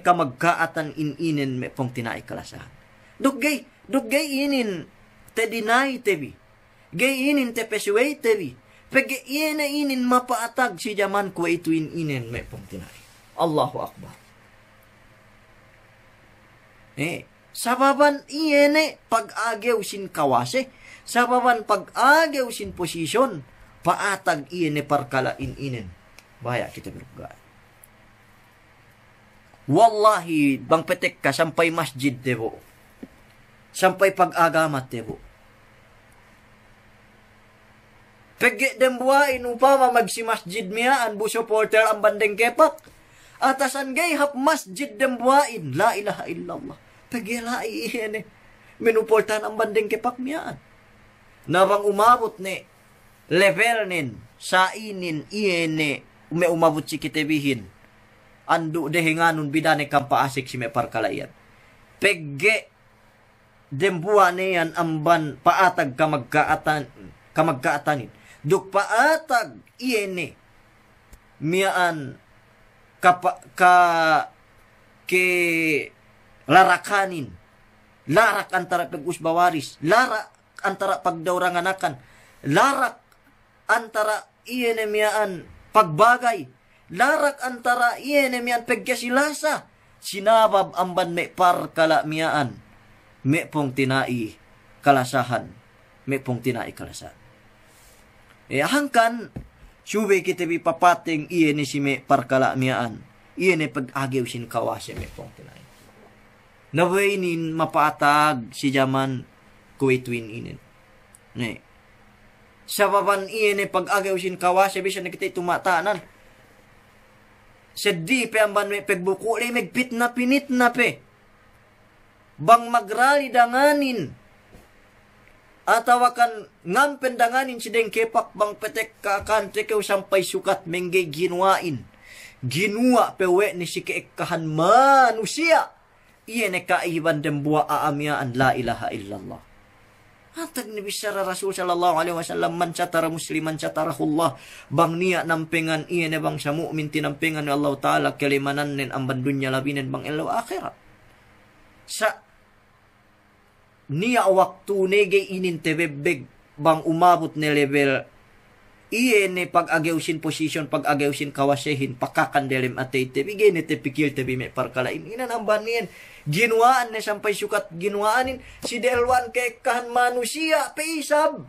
kamagkaatan ininen me pong tinai kalasahan. Duggay inin te dinay te bi. Gay inin te pesuay te bi. Pag inin mapaatag si jaman ko ito inen me pong tinai. Allahu Akbar. Sababan iyene pag-agyaw sin kawase, sababan pag-agyaw sin posisyon, paatag iyene parkala inen. Baya kita berbuka. Wallahi, bang petek ka, sampay masjid debo. Sampay pag-agamat debo. Pagge dembuain upama magsi-masjid miyaan, buso porter ang bandeng kepak. Atasan gay hap masjid dembuain, la ilaha illallah. Pagilai iyan minuportan ang bandeng kepak miyaan. Nabang umabot ni level nin, sa inin iyan may umabot si kitebihin. Ando dehinganon bidane kang paasik si may parkalayan. Pegge dembuan niyan amban paatag kamagkaatanin. Duk paatag iyan miyaan larakanin, larak antara pag-usbawaris, larak antara pagdauranganakan, larak antara iyenemiyaan pagbagay, larak antara iyenemiyaan pagkasilasa, sinabab amban me parkala miyaan, me pong tinai kalasahan, me pong tinai kalasahan. Hangkan, suwe kita bi papating iyene si me parkala miyaan, iyene pag-agyaw sin kawase me pong tinai. Nawainin mapatag si jaman kuwituin inin. Sa baban iyan pag-agaw sin kawase bisa na kita tumatanan. Sedi pe amban may pagbukuli megpit na pinit na pe. Bang magrali danganin. Atawakan ngampen danganin si deng kepak bang petek kakan tekaw sampay sukat menggay ginuain. Ginua pewe ni si keekahan manusia. Iyan kaiban dembua aamyaan la ilaha illallah. Hatag ni bisara Rasul sallallahu alaihi wasallam man catara musliman catarahullah. Bang niya nampengan iyan bang sa mu'min tinampengan ni Allah Ta'ala kalimanan nin amban dunya labinen bang ilaw akhirat. Sa niya waktu nege inin tebebeg bang umabot ni level iyan pag-agawsin posisyon, pag-agawsin kawasehin, pakakandelim atay tebi, gini tepikil tebi may parkalain. Inan ang baniyan, ginuaan na sampay sukat, ginuaanin, si delwan kay kahan manusia, paisab.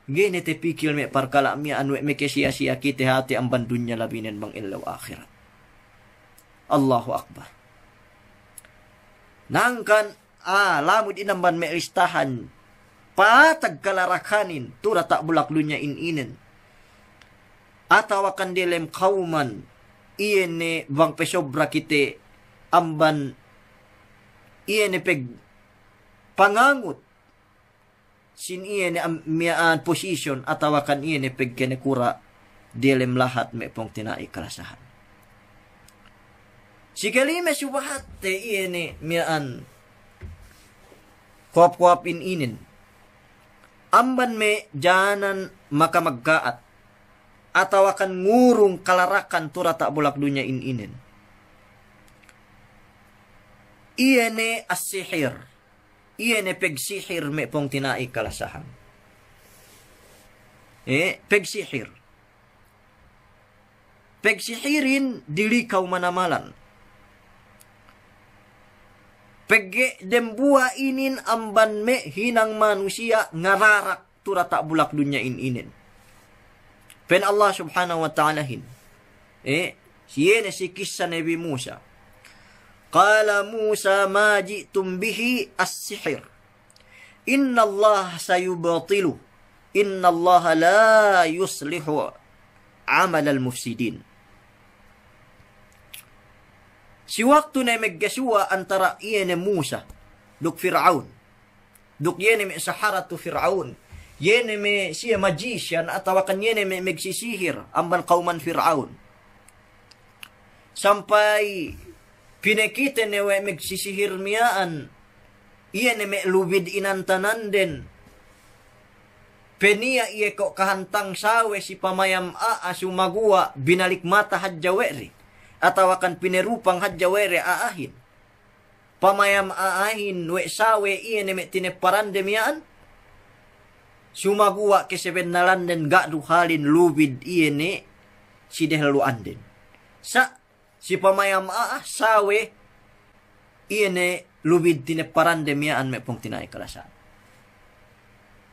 Gini tepikil may parkala miya, anwe may kesiya-siya kiti hati ang bandunya labinin bang ilaw akhirat. Allahu Akbar. Nangkan, lamod inamban may listahan, patag kalarakanin, tura tak bulak lunya ininen. Atawakan dilem kauman, iyan ni bang pesobra kite, amban, iyan ni peg pangangut, sin iyan ni miyaan posisyon, atawakan iyan ni peg kenekura, dilem lahat may pong tinai kalasahan. Sigalime subahat, te iyan ni miyaan, kuap-kuapin inin. Amban me janan makamagkaat. Atawakan ngurung kalarakan tura tak bulak dunya ininen. Iyene as-sihir. Iyene pegsihir me pong tinai kalasahan. Pegsihir. Pegsihirin dilikaw manamalan. Pegge dembua inin amban me hinang manusia ngararak tura tak bulak dunya ininen. Pen Allah subhanahu wa ta'ala hin. Siyene si kisah Nabi Musa. Qala Musa ma ji'tum bihi as-sihir. Inna Allah sayubatilu. Inna Allah la yuslihu amal al-mufsidin. Si waktu na magkasuwa antara iyan Musa, duk Fir'aun. Duk yan may sahara to Fir'aun. Yan may siya magician at tawakan yan may magsisihir amban kauman Fir'aun. Sampai pinakita na magsisihir miyaan. Iyan may lubid inantanan din. Peniya iya ko kahantang sawe si pamayam sumagua binalik mata hadjaweri. Atawakan pinerupang hadjawere aahin. Pamayam aahin we sawe iyan eme tineparan demiyaan. Sumagua keseben nalanden gadu halin lubid iyan si deheluan din. Si pamayam sawe iyan lubid tineparan demiyaan me pong tinay kalasan.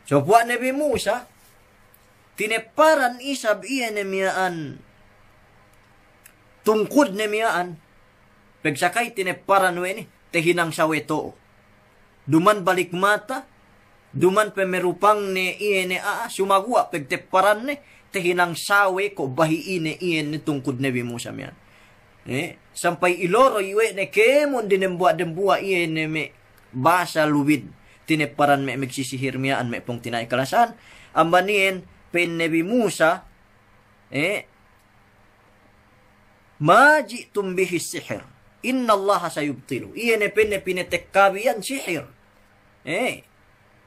So buat Nabi Musa tineparan isab iyan miyaan tungkod na miyaan, pagsakay tineparan ni, tehinang sawe to. Duman balik mata, duman pemerupang ni iyan ni sumagua, pagteparan ni, tehinang sawe ko bahiin ni iyan ni tungkod na bimusa miyan. Sampai iloro iwe ni kemon dinembuwa iyan ni me basa lubid, tineparan me magsisihir miyaan, me pong tinay kalasan, ambanin, pen Nabi Musa, ma ji'tum bihi sihir. Inna Allah sayubtilu. Iyan pinetekkabi yan sihir.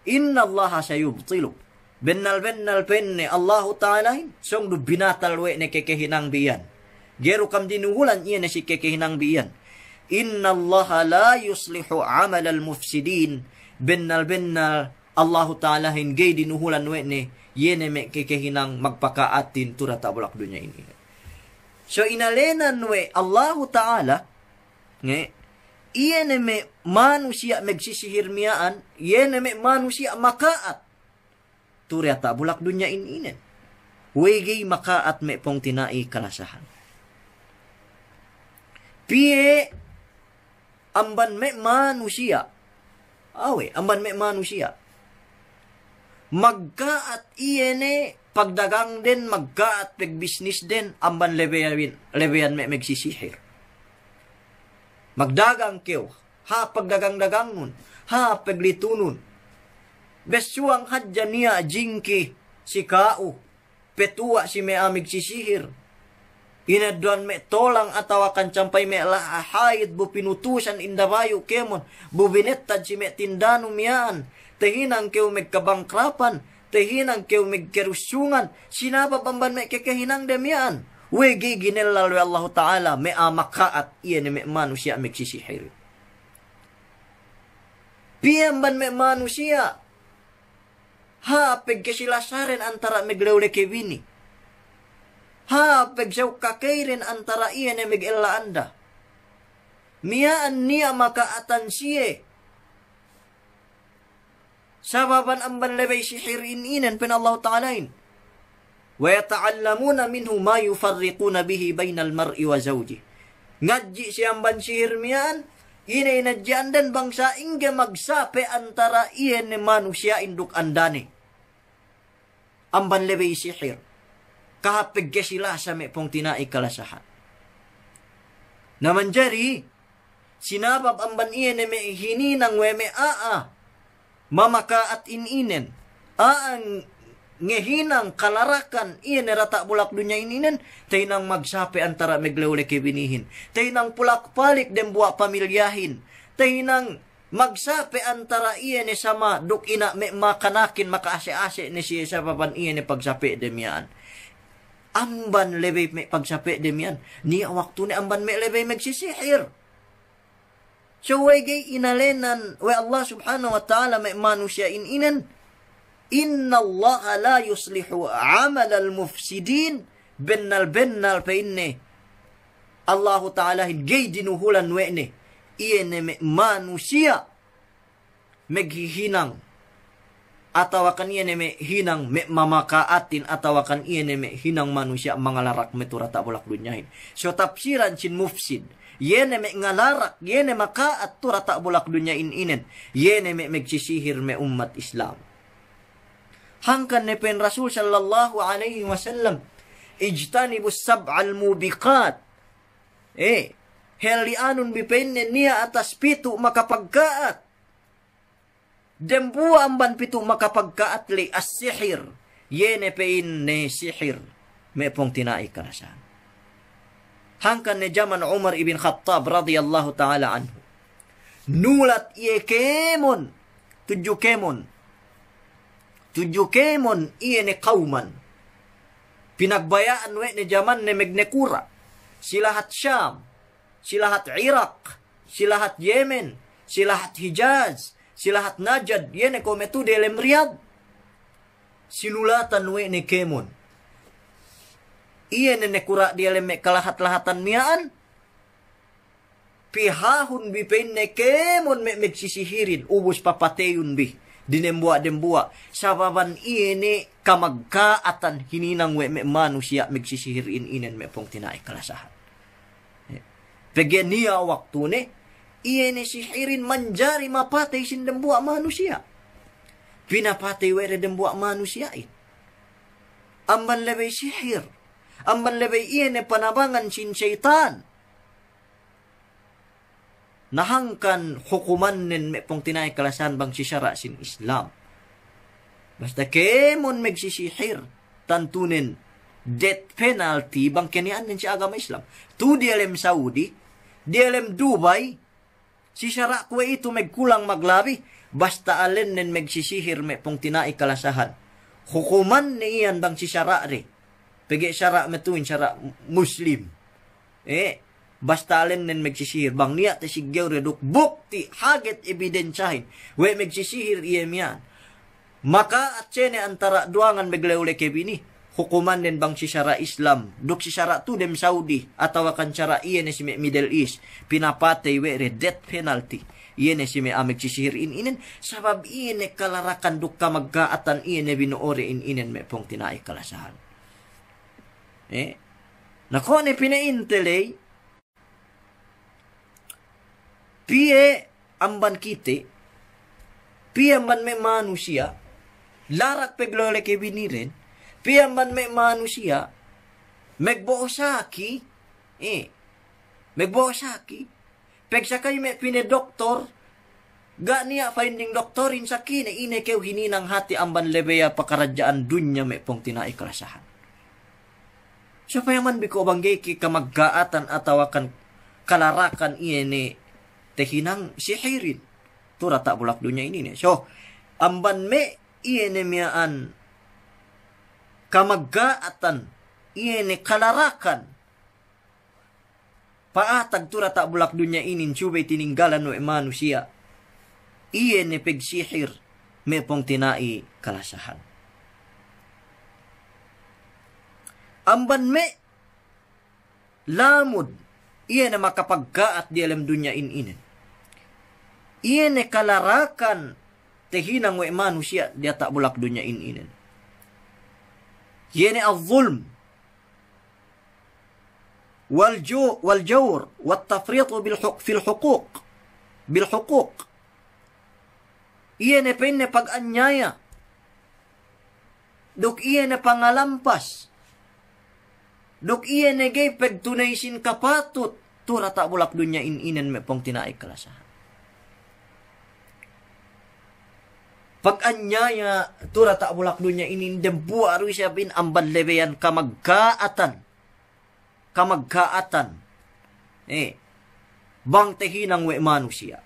Inna Allah sayubtilu. Bennal penne Allahu Ta'ala song du binatalwe ne kekehinang biyan. Gero kam dinuhulan iyan si kekehinang biyan. Inna Allah la yuslihu amal al-mufsidin. Bennal Allahu Ta'ala gay dinuhulan we ne yene me kekehinang magpakaatin turata bulak dunya ini. So inalenan we Allahu Ta'ala iyan me manusia magsisihir miyaan, iyan me manusia makaat. Turya ta bulak dunya ininen. Wegi makaat me pong tinai kalasahan. Piye amban me manusia. Amban me manusia. Magkaat iyan pagdagang din, magkaat, pagbisnis din, amban lebeyan may magsisihir. Magdagang kiyo, pagdagang-dagang nun, paglitunon. Besuang hadya niya, jingki, si kao, petua si may magsisihir. Inaduan may tolang atawakan campay may lahahayit, bu pinutusan indabayo kemon, bu binettad si may tindano miyan, tehinang kiyo magkabangkrapan, tehinang kiyo magkerusyungan, sinababamban may kekahinang demyan. Wegi ginelal we Allah Ta'ala, may amakaat, iyan may manusia magsisihir. Piyamban may manusia, pagkasilasaren antara maglewle kebini. Pagsaw kakairin antara iyan ay mag-ilaanda. Miyaan niya makaatan siye. Sababan amban lebay sihirin inan pen Allah Ta'alain. Wa yata'allamuna minhu ma yufarriquna bihi bainal mar'i wa zawji. Ngadji si amban sihir miyan, inay nadyan dan bangsa ingga magsape antara iyan ni manusia induk andane. Amban lebay sihir. Kahapig sila sa may pong tinai kalasahan. Naman jari, sinabab amban iyan ni may hininang we may mamaka at ininen. Ang ngehinang kalarakan iyan rata bulak dunya ininen. Tay nang magsape antara meglewle kebinihin. Tay nang pulak palik dem buwa pamilyahin. Tay nang magsape antara iyan sama duk ina me makanakin makaase-ase ni siya sa papan iyan pagsape demyaan. Amban lebay me pagsape demyan. Niya waktu ni amban me lebay magsisihir. So wagay inalenan wa Allah subhanahu wa ta'ala may manusia ininan. Inna Allah la yuslihu amal al-mufsidin bennal pa inne. Allah ta'ala higay dinuhulan we ne. Iyan may manusia maghihinang. Atawakan iyan may hinang mamakaatin atawakan iyan may hinang manusia mangalarak meturata bulak dunyahin. So tapsiran sin mufsid. Yene may ngalarak, yene makaat turata bulak dunya inen. Yene may magsisihir may umat Islam. Hangkan ni pen Rasul sallallahu alaihi wasallam, ijtanibus sab'al mubiqat. Helianun bipenne niya atas pitu makapagkaat. Dembua amban pitu makapagkaat li as-sihir. Yene pein ne sihir. May pong tinai karasan. Hangkan ni zaman Umar ibn Khattab radhiyallahu ta'ala anhu. Nulat iye kemon. Tujuh kemon iye ne kauman. Pinagbayaan we ni zaman ni Megnekura. Silahat Syam. Silahat Iraq. Silahat Yemen. Silahat Hijaz. Silahat Najd. Yene kometu delem Riyadh. Sinulatan we ni kemon. Iye ne kura dia lemek kalahat-lahatan miaan. Pihahun bi penne kemon me megsisihirin. Ubus papateyun bi. Dinembua-dembua. Sababan iye ne kamagkaatan hininang we me manusia megsisihirin inen me pong tinai kalasahan. Pagyan niya waktu ne, iye ne sihirin manjari mapatay sin dembua manusia. Pinapatay were dembua manusia it. Amban lebay sihir. Amban lebay iye ne panabangan sin syaitan. Nahangkan hukuman nen me pong tinay kalasan bang sisyara sin Islam. Basta kemon megsisihir, tantunin death penalty bang kanian nen si agama Islam. Tu dialem Saudi, dialem Dubai, sisyara kwe ito megkulang maglabi, basta alen nen megsisihir me pong tinay kalasahan. Hukuman ni iyan bang sisyara re. Pegi syara metuin syara Muslim. Basta alen nen megsisihir bang niya te sigyaw reduk bukti haget ebidensyahin we megsisihir iyem yan. Maka at sene antara duangan megleule kebini hukuman nen bang sisyara Islam duk sisyara tu dem Saudi atau akan cara iye ne si Middle East pinapatay we re death penalty iye ne si megsisihir inen sabab iye ne kalarakan duk kamagkaatan iye ne binuore inen me pong tinai kalasahan. Nako ne pinaintelay piye amban kite, piye amban me manusia, larak peglole ke binirin, piye amban me manusia, megboosaki, megboosaki, pegsakay me pine doktor, ga niya finding doktorin sa kine, ine kew hininang hati amban lebeya pakarajaan dunya me pong tinaiklasahan. Siya pa yaman biko banggay ki kamaggaatan atawakan kalarakan iene tehinang sihirin. Tura tak bulak dunia ini nih. So, amban me iene miaan kamaggaatan iene kalarakan. Paatag tura tak bulak dunia ini cubay tininggalan no manusia. Iene pegsihir me pong tinai kalasahan. Amban me lamud iene makapaggaat di alam dunia inen. Iene kalarakan tehinang we manusia dia tak bulak dunia inen. Iene al-zulm wal-jawr wat-tafriq fil huquq bil huquq. Iene penne pag-anyaya. Duk iene pangalampas. Duk iene gay pagtunay sin kapatut. Tura tak bulak dunia inen me pong tinai kalasahan. Pag-anyaya, tura tak bulak dunia ini dembu aru siya bin amban lebeyan kamagkaatan. Kamagkaatan. Bang tehinang we manusia.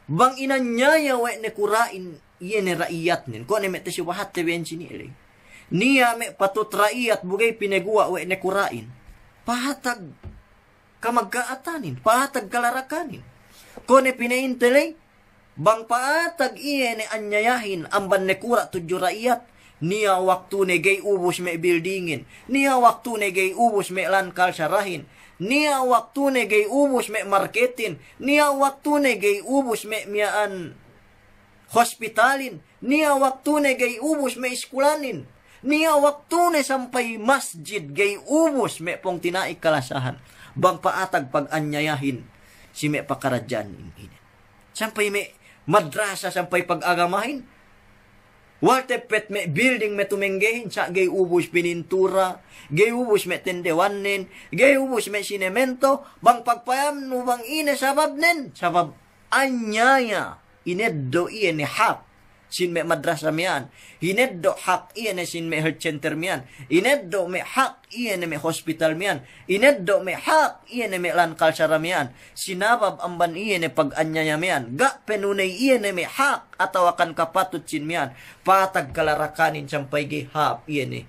Bang inanyaya we ne kurain iene raiyat nin. Ko ne mete si wahat teben sini ele. Niya me patut raiyat bugay pinegua we ne kurain. Pahatag kamagkaatanin, pahatag kalarakanin. Ko ne pinaintelay bang paatag iye ne anyayahin amban ne kura tudyo raiyat. Niya waktu ne gay ubus me buildingin. Niya waktu ne gay ubus me lankal syarahin. Niya waktu ne gay ubus me marketin. Niya waktu ne gay ubus me miaan hospitalin. Niya waktu ne gay ubus me iskulanin. Niya waktu ne sampai masjid gay ubus me pong tinai kalasahan. Bang paatag pag-anyayahin si me pakarajaan ini. Sampai me madrasa sampai pag-agamahin. Waltepet me building me tumenggehin sa gay ubos pinintura, gay ubos me tendewanin, gay ubos me sinemento, bang pagpayam no bang ine sabab nen, sabab anyaya, ineddo iyan ni hak, sin me madrasa miyan, ineddo hak iyan ni sin me health center miyan, ineddo me hak iyan ni me hospital miyan, ineddo me hak iyan ni me lan kalsara miyan, sinabab amban iyan ni pag-anyaya miyan, ga penunay iyan ni me hak, atawakan kapatut sin miyan, patag kalarakanin sampay gihap iyan ni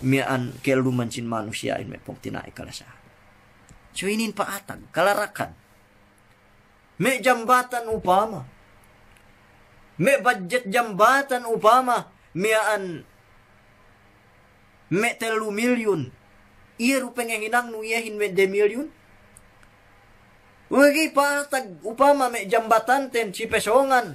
miyan keluman sin manusia in me pong tinay kalasahan. So inin paatag, kalarakan. May jambatan upama. May budget jambatan upama. Miyan may 3 milyon. Iya rupeng yang hinang nuyahin may 2 milyon. Wagi paatag upama may jambatan ten si pesongan.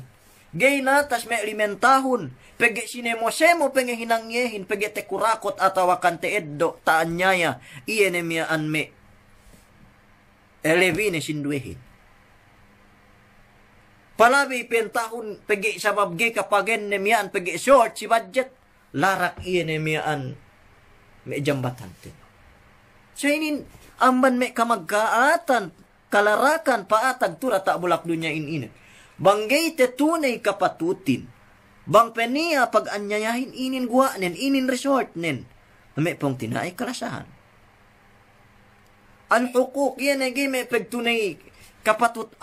Gay natas may 5 tahun. Pege sinemosemo pengen hinang yehin. Pege te kurakot atawakan te eddo taanyaya. Iya ne miyaan me 11 sinduehin. Palabi pentahun pegi sabab gay kapagen ne miyaan pegi short si budget. Larak iya ne miyaan me jambatan te. So inin amban me kamagkaatan kalarakan paatag tura tak bulak dunya in. Banggay te tunay kapatutin. Bang peniya pag anyayahin inin guwa nen, inin resort nen. May pong tinay kalasahan. Ang hukuk yan ay may pagtunay kapatut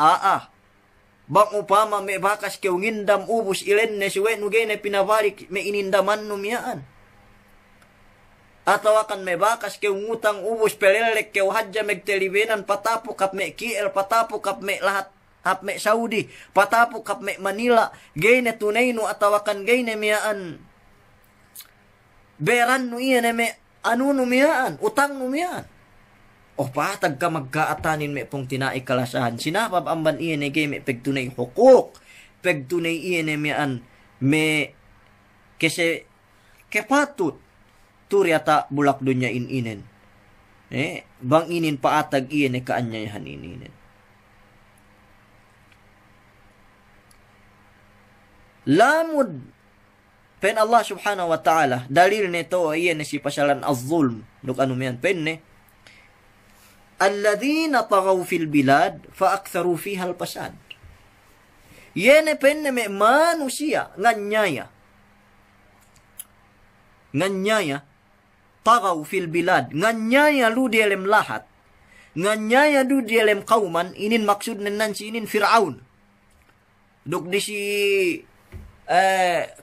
Bang upama may bakas kew ngindam ubus ilen ne siwe nugay na pinabalik may inindaman numiyaan. Atawakan may bakas kew ngutang ubus pelelek kew hadja megtelibenan patapo kap may KL patapo kap may lahat hap may Saudi patapo kap may Manila gay na tunay no atawakan gay na miyaan beran no iya na may ano numiyaan utang numiyaan. O patag ka magkaatanin may pong tinai kalasahan. Sinapab amban iyan ay may pegtunay hukuk. Pegtunay iyan ay mayan may kasi kepatut. Turyata bulak dunya ininen. Bang inin paatag iyan ay kaanyayahan ininen. Lamud pen Allah subhanahu wa ta'ala dalil nito iyan ay si pasalan az-zulm. Duk ano mayan pen Alladhina tagaw fil bilad faaksaru fiha al-fasad. Yene penne me manusia nganyaya. Nganyaya tagaw fil bilad. Nganyaya lu dielem lahat. Nganyaya lu dielem kauman inin maksud nenan si inin Fir'aun. Duk di si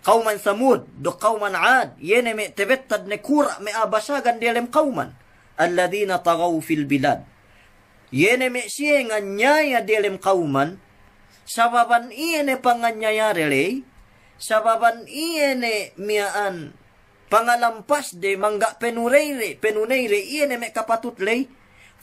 kauman Samud, duk kauman Ad. Yene me tebettad ne kura me abasagan dielem kauman. Alladhina tagaw fil bilad. Yene me siya nganyaya dilem kauman, sababan iyene panganyaya relay, sababan iyene miyaan pangalampas de mangga penunayre iyene me kapatutlay,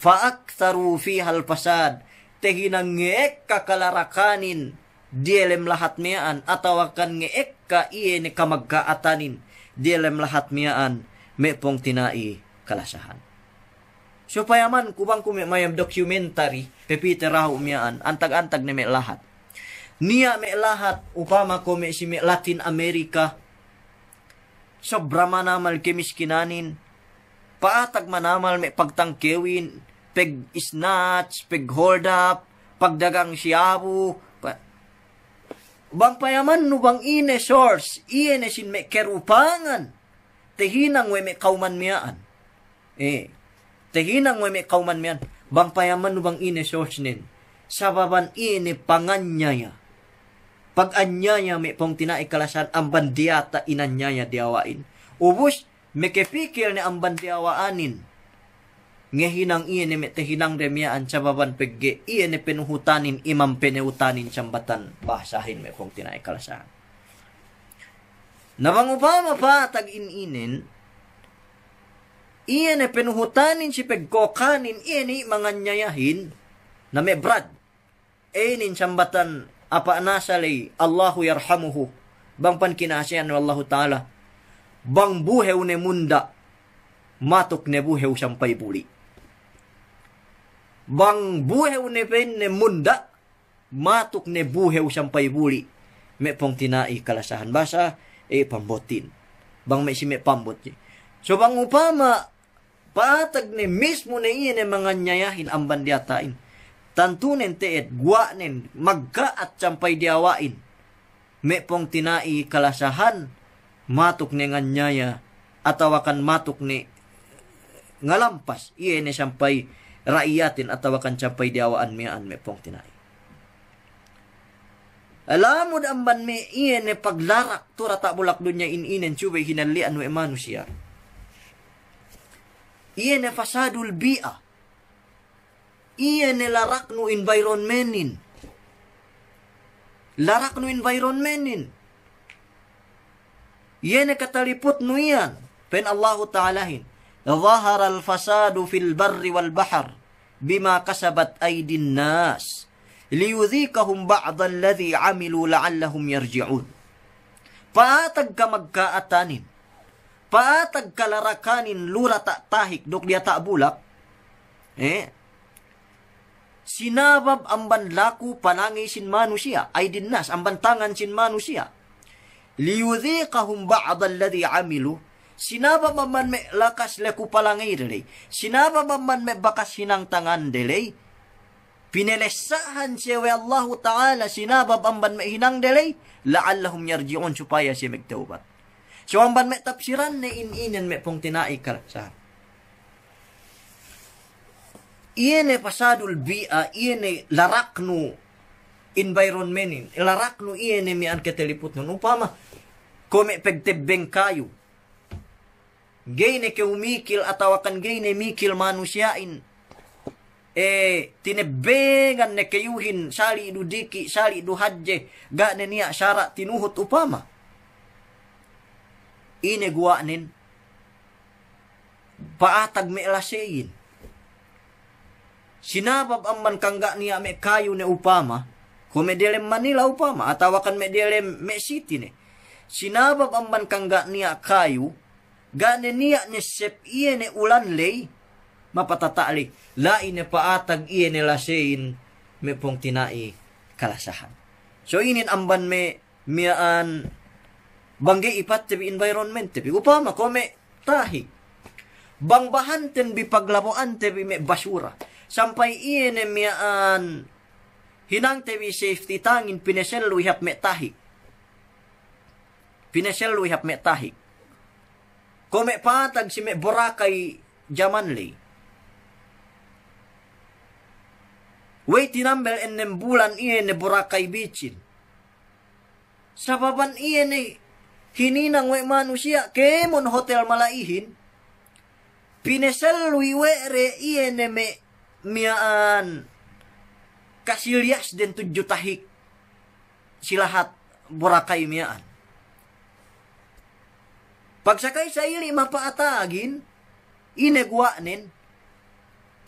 faaktaru fihal pasad, tehinang ngeek kakalarakanin, dilem lahat miyaan, atawakan ngeek ka iyene kamagkaatanin, dilem lahat miyaan, me pong tinai kalasahan. So payaman kubang mayam documentary pepite rahu miyaan antag-antag na may lahat. Niya may lahat upama ko may si may Latin America. Sobra manamal kemiskinanin. Paatag manamal may pagtangkewin, peg snatch, peg hold up, pagdagang siyabu. Bang payaman no bang ine source, ine sin may kerupangan. Tehinang may kauman miyaan. Tehinang may kauman miyan. Bang payaman no bang ine source nin. Sababan ine panganyaya. Pag-anyaya may pong tinaikalasan ang bandiyata inanyaya diawain. Ubus, may kepikil ni ang bandiawaanin. Ngehinang ine may tehinang remyaan sababan pegge ine penuhutanin imam penehutanin sambatan basahin may pong tinaikalasan. Nabangupama pa tag-ininin iyan ay penuhutanin si pegkokanin, iyan ay manganyayahin na may brad. Inin sambatan apa nasalay, Allahu yarhamuhu. Bang pankinasyan Allah ta'ala. Bang buhew ne munda, matok ne buhew sampay buli. Bang buhew ne pen ne munda, matok ne buhew sampay buli. May pong tinai kalasahan. Basa, pambotin. Bang may sime pambot niya. So bang upama, paatag ni mismo na iyan mga nyayahin ang bandiyatain. Tantunen teet, guwanen, magka at sampay diawain. May pong tinai kalasahan, matok ni nga nyaya, atawakan matok ni ngalampas, iyan ni sampay raiyatin, atawakan sampay diawaan miyaan, may pong tinai. Alamod ang ban me iyan ni paglarak, turata bulak dunya ininen, subay hinalian no emano siya. Iyan ni fasadul bi'a. Iyan ni larak no environmentin. Larak no environmentin. Iyan ni katalipot no iyan. Pen Allahu Ta'alahin. Zahara al-fasadu fil barri wal bahar bima kasabat aydin nas. Liyudhikahum ba'da alladhi amilu la'allahum yarji'un. Paatag ka magkaatanin. Paatag ka larakanin lura tahik dok dia tak bulak. Sinabab ang banlaku panangay sin manusia. Ay dinnas, ang bantangan sin manusia. Liyudhikahum ba'da alladhi amilu. Sinabab man may lakas leku palangay delay. Sinabab man may bakas hinang tangan delay. Pinelesahan siya wa Allah Ta'ala sinabab ang ban may hinang delay. La'allahum yarji'un supaya siya magtaubat. So ang ban may tapsiran na ininan may pong tinai kalaksahan. Iyan ay pasadul bi'a, iyan ay larak no environmentin. Larak no iyan ay miyan ketelipot nun. Upama, kome pagtebeng kayo. Gay na keumikil atawakan gay na mikil manusyain. Tinebengan na kayuhin, sali idu diki, sali idu hadje, ga na niya, syara, tinuhot upama. Inegwanin, paatag me laseyin. Sinabab ang man kangga niya me kayo na upama, kung medelem Manila upama, atawakan medelem me city ne. Sinabab ang man kangga niya kayo, ga na niya ni sep iye ne ulan lay, mapatatali. Lain na paatag iyan nila sayin may pong tinai kalasahan. So inin amban me miyaan banggay ipat tebi environment tebi. Upama kome tahi. Bangbahan ten bi paglabuan tebi me basura. Sampay iyan miyaan hinang tebi safety tangin pinesel luihap me tahi. Pinesel luihap me tahi. Kome paatag si me Boracay Jamanli. Way tinambel enem bulan iyan ni Boracay Beachin. Sa baban iyan ni hininang way manusia kemon hotel malaihin. Pinesel wiwere iyan ni me miyaan kasilyas den 7 tahik silahat Boracay miyaan. Pagsakay sa ili mapaatagin, inegwanin,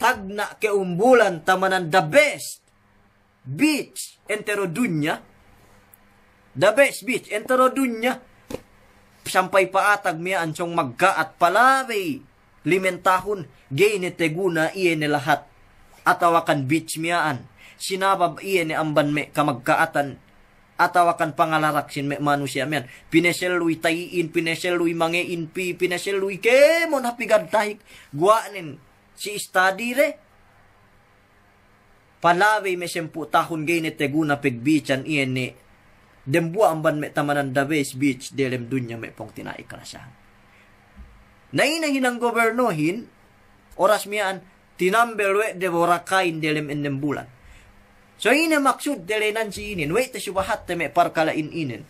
tagna keumbulan tamanan the best beach entero dunya. The best beach entero dunya. Sampay paatag miya ansong magkaat palaway limentahon gay ni teguna iye ni lahat. Atawakan beach miyaan. Sinabab iye ni amban me kamagkaatan. Atawakan pangalaraksin me manusia miyan. Pineseluy tayiin, pineseluy mangein pi, pineseluy kemon hapigad tahik. Guanin si study re. Palaway me 10 tahon gay ni teguna pegbichan iyan ni dembua amban me tamanan Daves Beach delem dunya me pong tinai kalasahan. Nainahin ang gobernohin oras miyaan tinambelwe de Boracay delem enem bulan. So ina maksud delenan si inin wait ta subahat te me parkalain inin.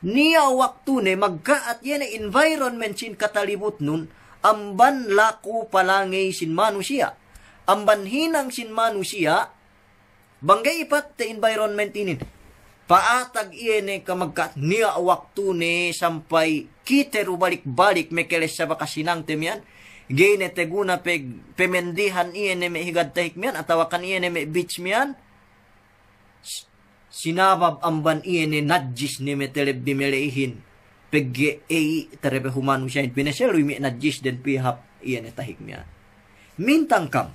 Niya waktu ne magkaat yan environment sin katalibot nun amban laku palangay sin manusia. Amban hinang sin manusia, banggay ipat te environment inin. Paatag iyan kamagkat niya waktu ne sampay kiteru balik-balik mekeles sa bakasinang temyan. Gay ne teguna pemendihan iyan me higad tahik miyan atawakan iyan me beach miyan. Sinabab amban iyan nadjis ni meteleb di meleihin. Pegge terebe humanu siya pineseloy mi nadjis den pihap iyan tahik miyan. Mintang kam.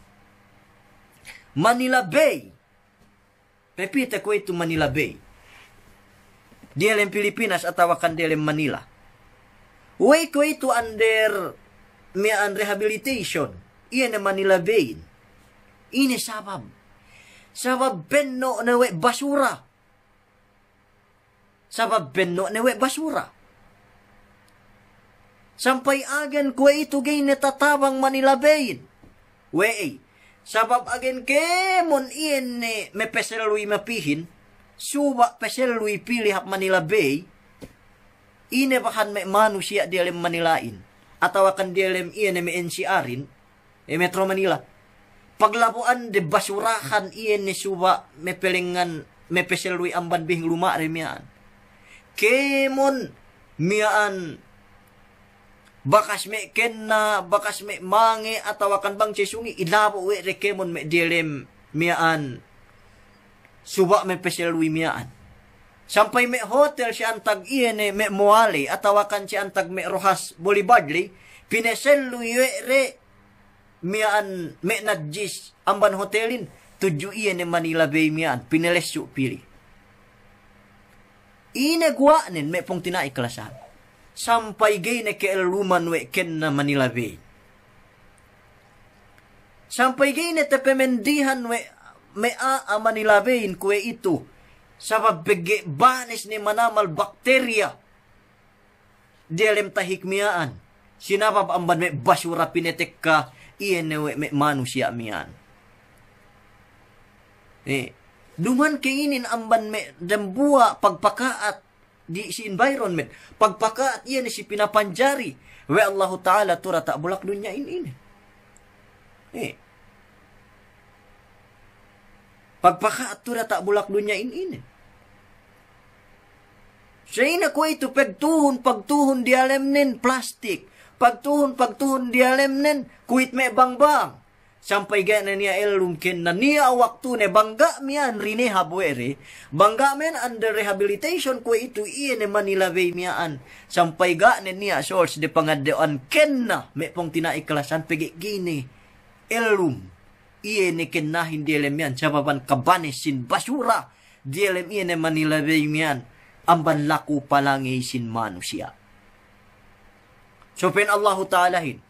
Manila Bay. Pepite ko ito Manila Bay. Dialem Pilipinas atawakan dialem Manila. Way ko ito under mian rehabilitation. Iyan na Manila Bay. Ini sabab. Sabab benno na we basura. Sabab benno na we basura. Sampay agen ko ito gay natatabang Manila Bay. We sabab agen kemon iyan ni me peselui mapihin. Suba peselui pilih hap Manila Bay. Ine bahan me manusia di alam Manilain. Atawakan di alam iyan me NCR-in. Metro Manila. Paglabuan de basurahan iyan ni suba me pelingan me peselui amban bihing luma remian. Kemon mian bakas me kenna bakas me mange atawakan bang cesungi ilabo we re kemon me di alam mian suba me peselui mian. Sampai me hotel si antag iene me moali atawakan si antag me Rojas Bolivardli pineselu re mian me nadjis amban hotelin tuju iene Manila Bay mian pinelesu pili. Ine guanen me pong tinai klasan. Sampai gay ne ke eluman we ken na Manila Bay. Sampai gay ne tepemendihan we me a Manila Bay kue itu. Sabab bege banis ni manamal bakterya di alam tahik miaan. Sinabab amban me basura pinetek ka iyan me manusia miaan. Duman kainin amban me dambua pagpakaat di si environment. Pagpakaat iyan si pinapanjari. We Allah Ta'ala tura tak bulak dunya ini. Pagpakaat tura tak bulak dunya ini. Siya na ko ito pagtuhon di alam nin plastik. Pagtuhon di alam nin kuit me bangbang. Sampai gana niya elumkin na niya waktu ne bangga miyan rini habuere. Bangga men under rehabilitation ko ito iyan Manila Bay miyaan. Sampai gana niya source de pangadean ken na me pong tinaiklasan pegi gini. Elum. Iyan ni ken na hindi alam yan. Sababan kabanis sin basura. Di alam iyan Manila Bay miyan. Amban laku palangi sin manusia. So pen Allah Ta'alahin.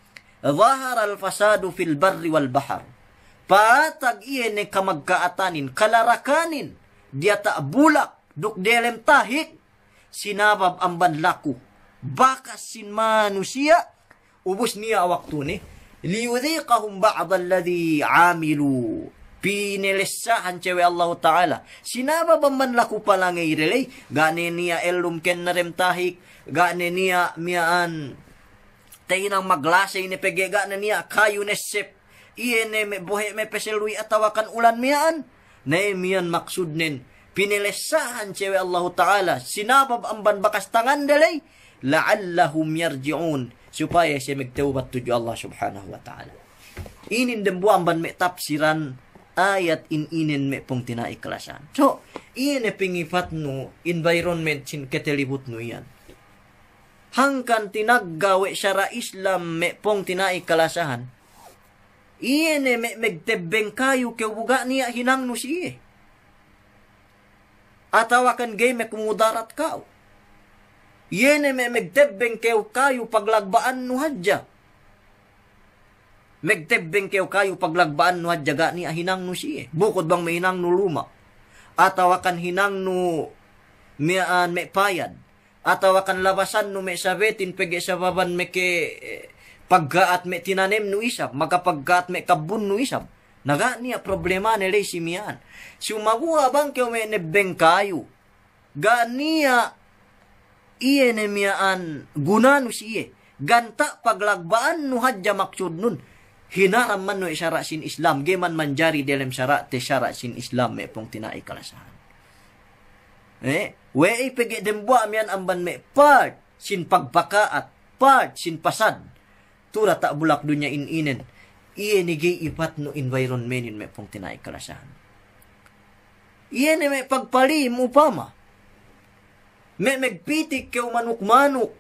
Zahar al-fasadu fil barri wal bahar. Patag iyan ni kamagkaatanin, kalarakanin, diya bulak, duk delem tahik, sinabab amban laku, bakas sin manusia, ubus niya waktu ni, liyudhiqahum ba'da alladhi amilu. Pinilisahan cewe Allah Ta'ala. Sinabab amban laku palang irelay, gane niya elum ken narem tahik, gane niya miyaan, tayo nang maglasay ni pegega na niya kayo nesep iene me bohe me peselui atawakan ulan miyaan na miyan maksud nin pinelesahan cewe Allah Ta'ala sinabab amban bakas tangan dalay la'allahum yarji'un supaya siya magtawbat tuju Allah Subhanahu wa Ta'ala. Inin dembu amban me tafsiran ayat inin me pong tinaiklasan. So iene pingifat no environment sin ketelibut no yan. Hangkan tinaggawe syara Islam me pong tinai kalasahan. Iene me megtebeng kayo ke buga niya hinang no siye. Atawakan gay me kumudarat kao. Iene me megtebeng kayo paglagbaan no hadja. Megtebeng kayo paglagbaan no hadja ga niya hinang no siye. Bukod bang may hinang no luma. Atawakan hinang no miaan me payad. Atawakan labasan no me sabetin pege sababan me ke paggaat me tinanem no isab, magapaggaat me kabun no isab. Naga niya problema nilay si miyan. Sumaguha bang kyo me nebeng kayo. Ga niya iye ne miyaan guna no siye. Ganta paglagbaan no hadja maksud nun. Hinaram man no isyara sin Islam. Geman manjari delem syara te syara sin Islam me pong tinai kalasahan. Wei pege dembuam yan amban me part sin pagpakaat, part sin pasad. Tura tak bulak dunya inen. Iye nigay ipat no environment yun me pong tinay kalasahan. Iye ni me pagpalim upama. Me megpitik kew manuk-manuk.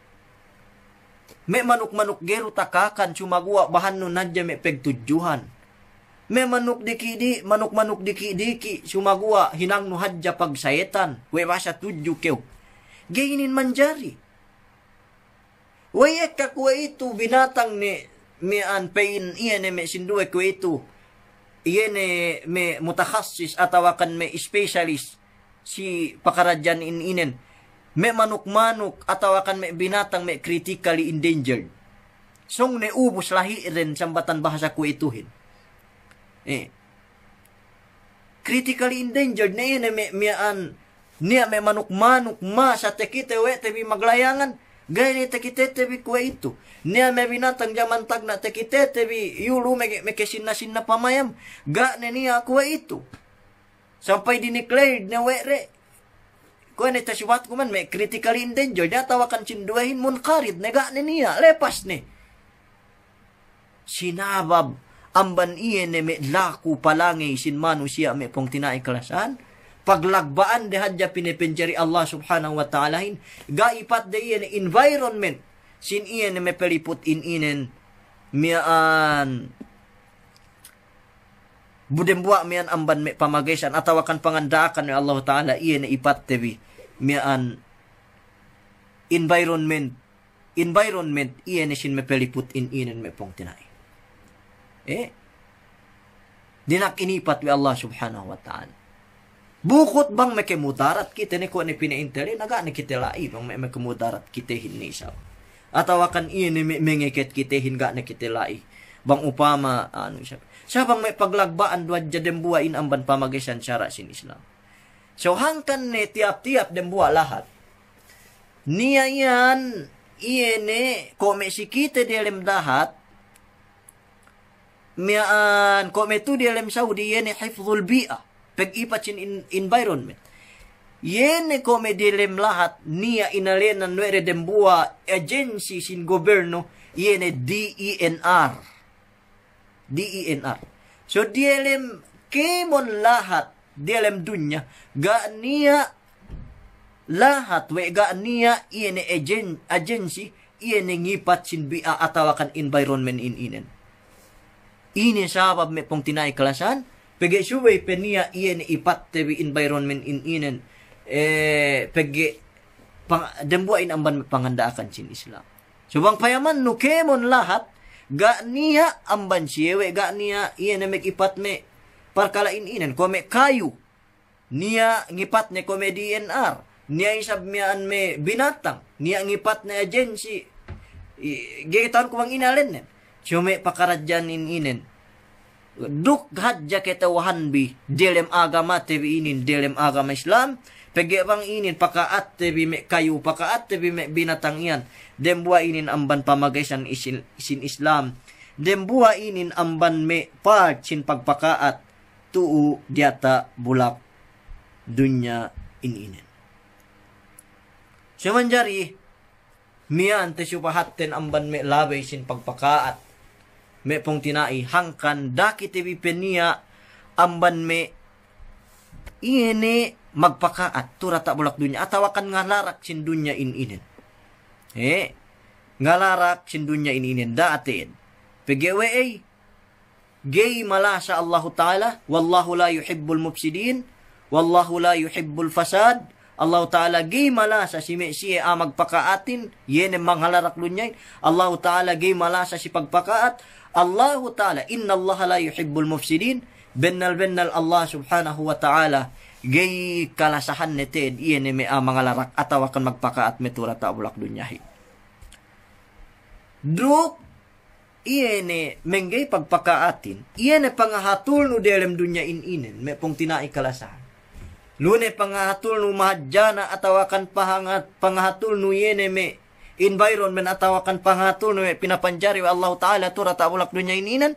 Me manuk-manuk gero takakan sumagua bahan no nadya me pegtujuhan. Me manuk diki-di, manuk-manuk diki-diki, sumagua, hinang no hadja pagsayetan, we basa tudyo kew. Gainin manjari. Wayak ka kuwa ito, binatang ni mian pain iyan me sinduwe kuwa ito. Iyan me mutakhasis atawakan me specialist si pakaradyan inin. Me manuk-manuk atawakan me binatang me critically endangered. Song ne ubos lahi rin sambatan bahasa kuwa ituhin. Critically endangered na iyan me mian niya me manuk-manuk ma sa tekite we tebi maglayangan. Gaya ni tekite tebi kuwa ito. Niya may binatang jamantag na tekite tebi yulu may kesin na pamayam. Ga na niya kuwa ito. Sampai dineclared na were. Kuwa ni tasiwat ko man may critically endangered. Natawakan sinduahin munkarid na ga na niya. Lepas ni. Sinabab amban iyan may laku palangay sin manusia may pong tinaikalasan. Paglagbaan dehadya pinipenjari Allah subhanahu wa ta'alahin. Gaipat de iyan environment. Sin iyan may peliput inen. Mian. Budembuak mian amban may pamagaysan. Atawakan pangandaakan ni Allah ta'ala. Iyan ipat tebi. Mian. Environment. Environment. Iyan sin may peliput inen may pong tinay. Dinak inipat wi Allah subhanahu wa ta'ala. Bukot bang may kemudarat kita ni ko ni pinainteri naga ni kita lai bang may kemudarat kita hinni sa. Atawakan iyan ni mengeket kita hinga ni kita lai. Bang upama ano siya. Siya bang may paglagbaan duad jadem buwain amban pamagisan syara sin Islam. So hangkan ni tiap-tiap dem buwa lahat. Niya yan iyan ni ko may sikita di alam dahat. Mian ko may tu di alam Saudi iyan ni hifdhul bi'ah. Pag-ipat sin environment. Yen ko may dilem lahat niya inalinan nuere dembua agency sin gobyerno yen DENR. DENR. So dilem kemon lahat dilem dunya ga niya lahat we ga niya yen agency yen ngipat sin bi'a atawakan environment inen. Ini sabab me pong tinay kalasan. Pagi suway peniya iyan ipat tebi environment inen. Pagi dembuain amban pangandaakan sin Islam. So bang payaman no kemon lahat ga niya amban siyewe ga niya iyan na ipat me parkalain inen ko me kayu niya ngipat ne ko me DNR niya isab mian me binatang niya ngipat na agency gitan ko bang inalen so me pakaradyan inen. Duk hadja ketawahan bi delem agama tebi inin delem agama Islam pegi bang inin pakaat tebi me kayu pakaat tebi me binatang iyan dembua inin amban pamagaysan sin Islam dembua inin amban me part sin pagpakaat tuu diata bulak dunya inin semanjari mian te supahatten amban me labay sin pagpakaat me pong tinai hangkan daki tebi penia amban me iene magpakaat turata bulak dunya atawakan ngalarak sin dunya inin. Ngalarak sin dunya inin daatin. Pegewe gay malasa Allah Ta'ala wallahu la yuhibbul mufsidin wallahu la yuhibbul fasad. Allah Ta'ala gay malasa si Mesiye magpakaatin yene manghalarak dunya. Allah Ta'ala gay malasa si pagpakaat. Allah Ta'ala, inna Allah la yuhibbul mufsidin, bennal Allah subhanahu wa ta'ala, gay kalasahan neted, iyan may mga larak, atawakan magpakaat metura taulak dunyahi. Druk, iyan menggay pagpakaatin, iyan pangahatul no delem dunya inen, may pong tinai kalasahan. Lune pangahatul no mahadjana, atawakan pangahatul no iyan may environment atawakan pangatul no pinapanjari wa Allah Ta'ala turata bulak dunya ininan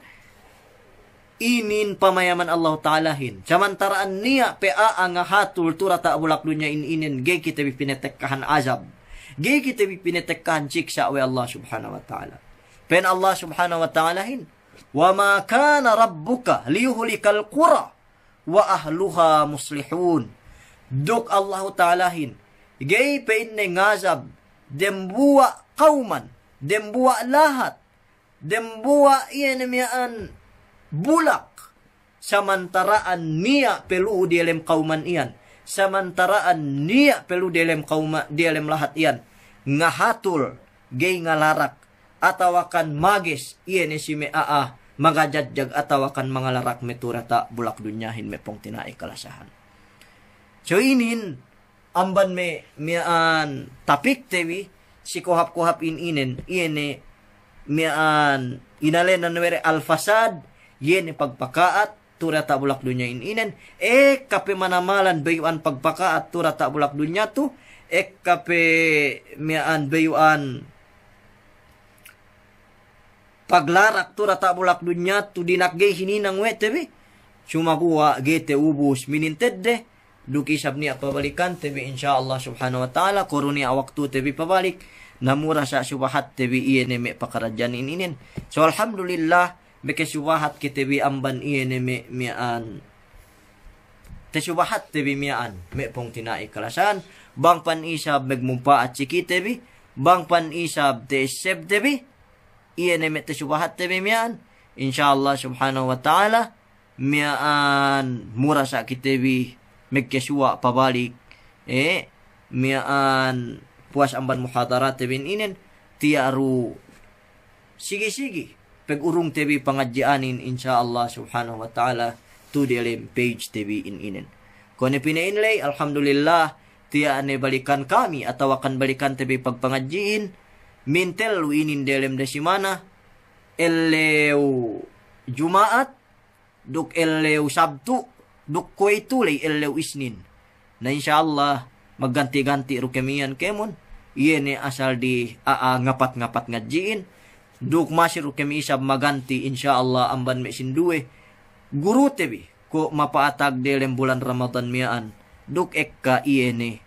inin pamayaman Allah Ta'alahin samantaraan niya pea ang hatul turata bulak dunya inin gay kita pinetekkahan azab gay kita pinetekkahan siksa wa Allah subhanahu wa ta'ala pen Allah subhanahu wa ta'alahin wa ma kana rabbuka liyuhlikal qura wa ahluha muslihun duk Allah Ta'alahin gay pen ngazab dembua kauman, dembua lahat, dembua iyan miyaan bulak, samantaraan niya pelu di alam kauman iyan, samantaraan niya pelu delem kauma delem lahat iyan nga hatul gay nga larak atawakan magis iyan si me magajadjag atawakan mga larak meturata bulak dunyahin me pong tinai kalasahan. So inin amban me mian tapik tewi si kohap-kohap inin iyan mian inalen na nuwere alfasad yen pagpakaat turata bulak dunya inen kape manamalan bayuan pagpakaat turata bulak dunya tu kape mian bayuan paglarak turata bulak dunya tu dinakgay hininang wetebe sumabuwa gete ubus minintedde duki sabni pabalikan tebe insyaallah subhanahu wa ta'ala kuruni awaktu tebe pabalik namura sa subahat tebe iyene me pakarajan inin. So alhamdulillah beke subahat kitebi amban iyene me mian te subahat tebi mian me pong tinai kalasan bang pan isab megmumpa at sikitebi bang pan isab te seb tebi iyene me te subahat tebi mian insyaallah subhanahu wa ta'ala mian mura sa kitebi megkesua pabalik mian puas amban muhadarat tebin inen tiaru sige pag-urong TV pangadyanin insyaallah subhanahu wa ta'ala to dalam page TV inen. Kung pinainlay alhamdulillah tiya ane balikan kami atau akan balikan TV pagpangadyin mintel inin dalam desimana elew Jumaat duk elew Sabtu duk koy tulay elew Isnin na insyaallah magganti-ganti ro kamiyan kemon iyan asal di ngapat-ngapat ngadjiin duk masiru kami isab maganti insyaallah amban me sinduwe guru tebi ko mapaatag delem bulan Ramadan miaan duk ekka iene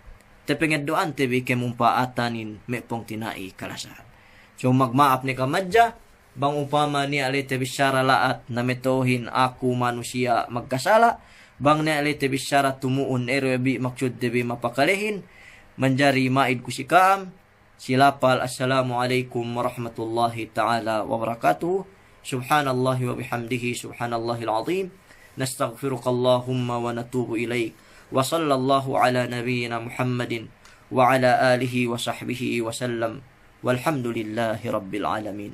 tepenged doan tebi kemumpaatanin me pong tinai kalasan. So magmaap ni kamadja bang upama ni ali tebi syara laat na metohin aku manusia magkasala bang ni ali tebi syara tumuun erebi maksud tebi mapakalehin manjari maid kusikam silapal assalamualaikum warahmatullahi ta'ala wabarakatuh subhanallahi wa bihamdihi subhanallahil azim nastaghfirukallahumma wa natubu ilaik wa sallallahu ala nabiyyina Muhammadin wa ala alihi wa sahbihi wa sallam walhamdulillahi rabbil alamin.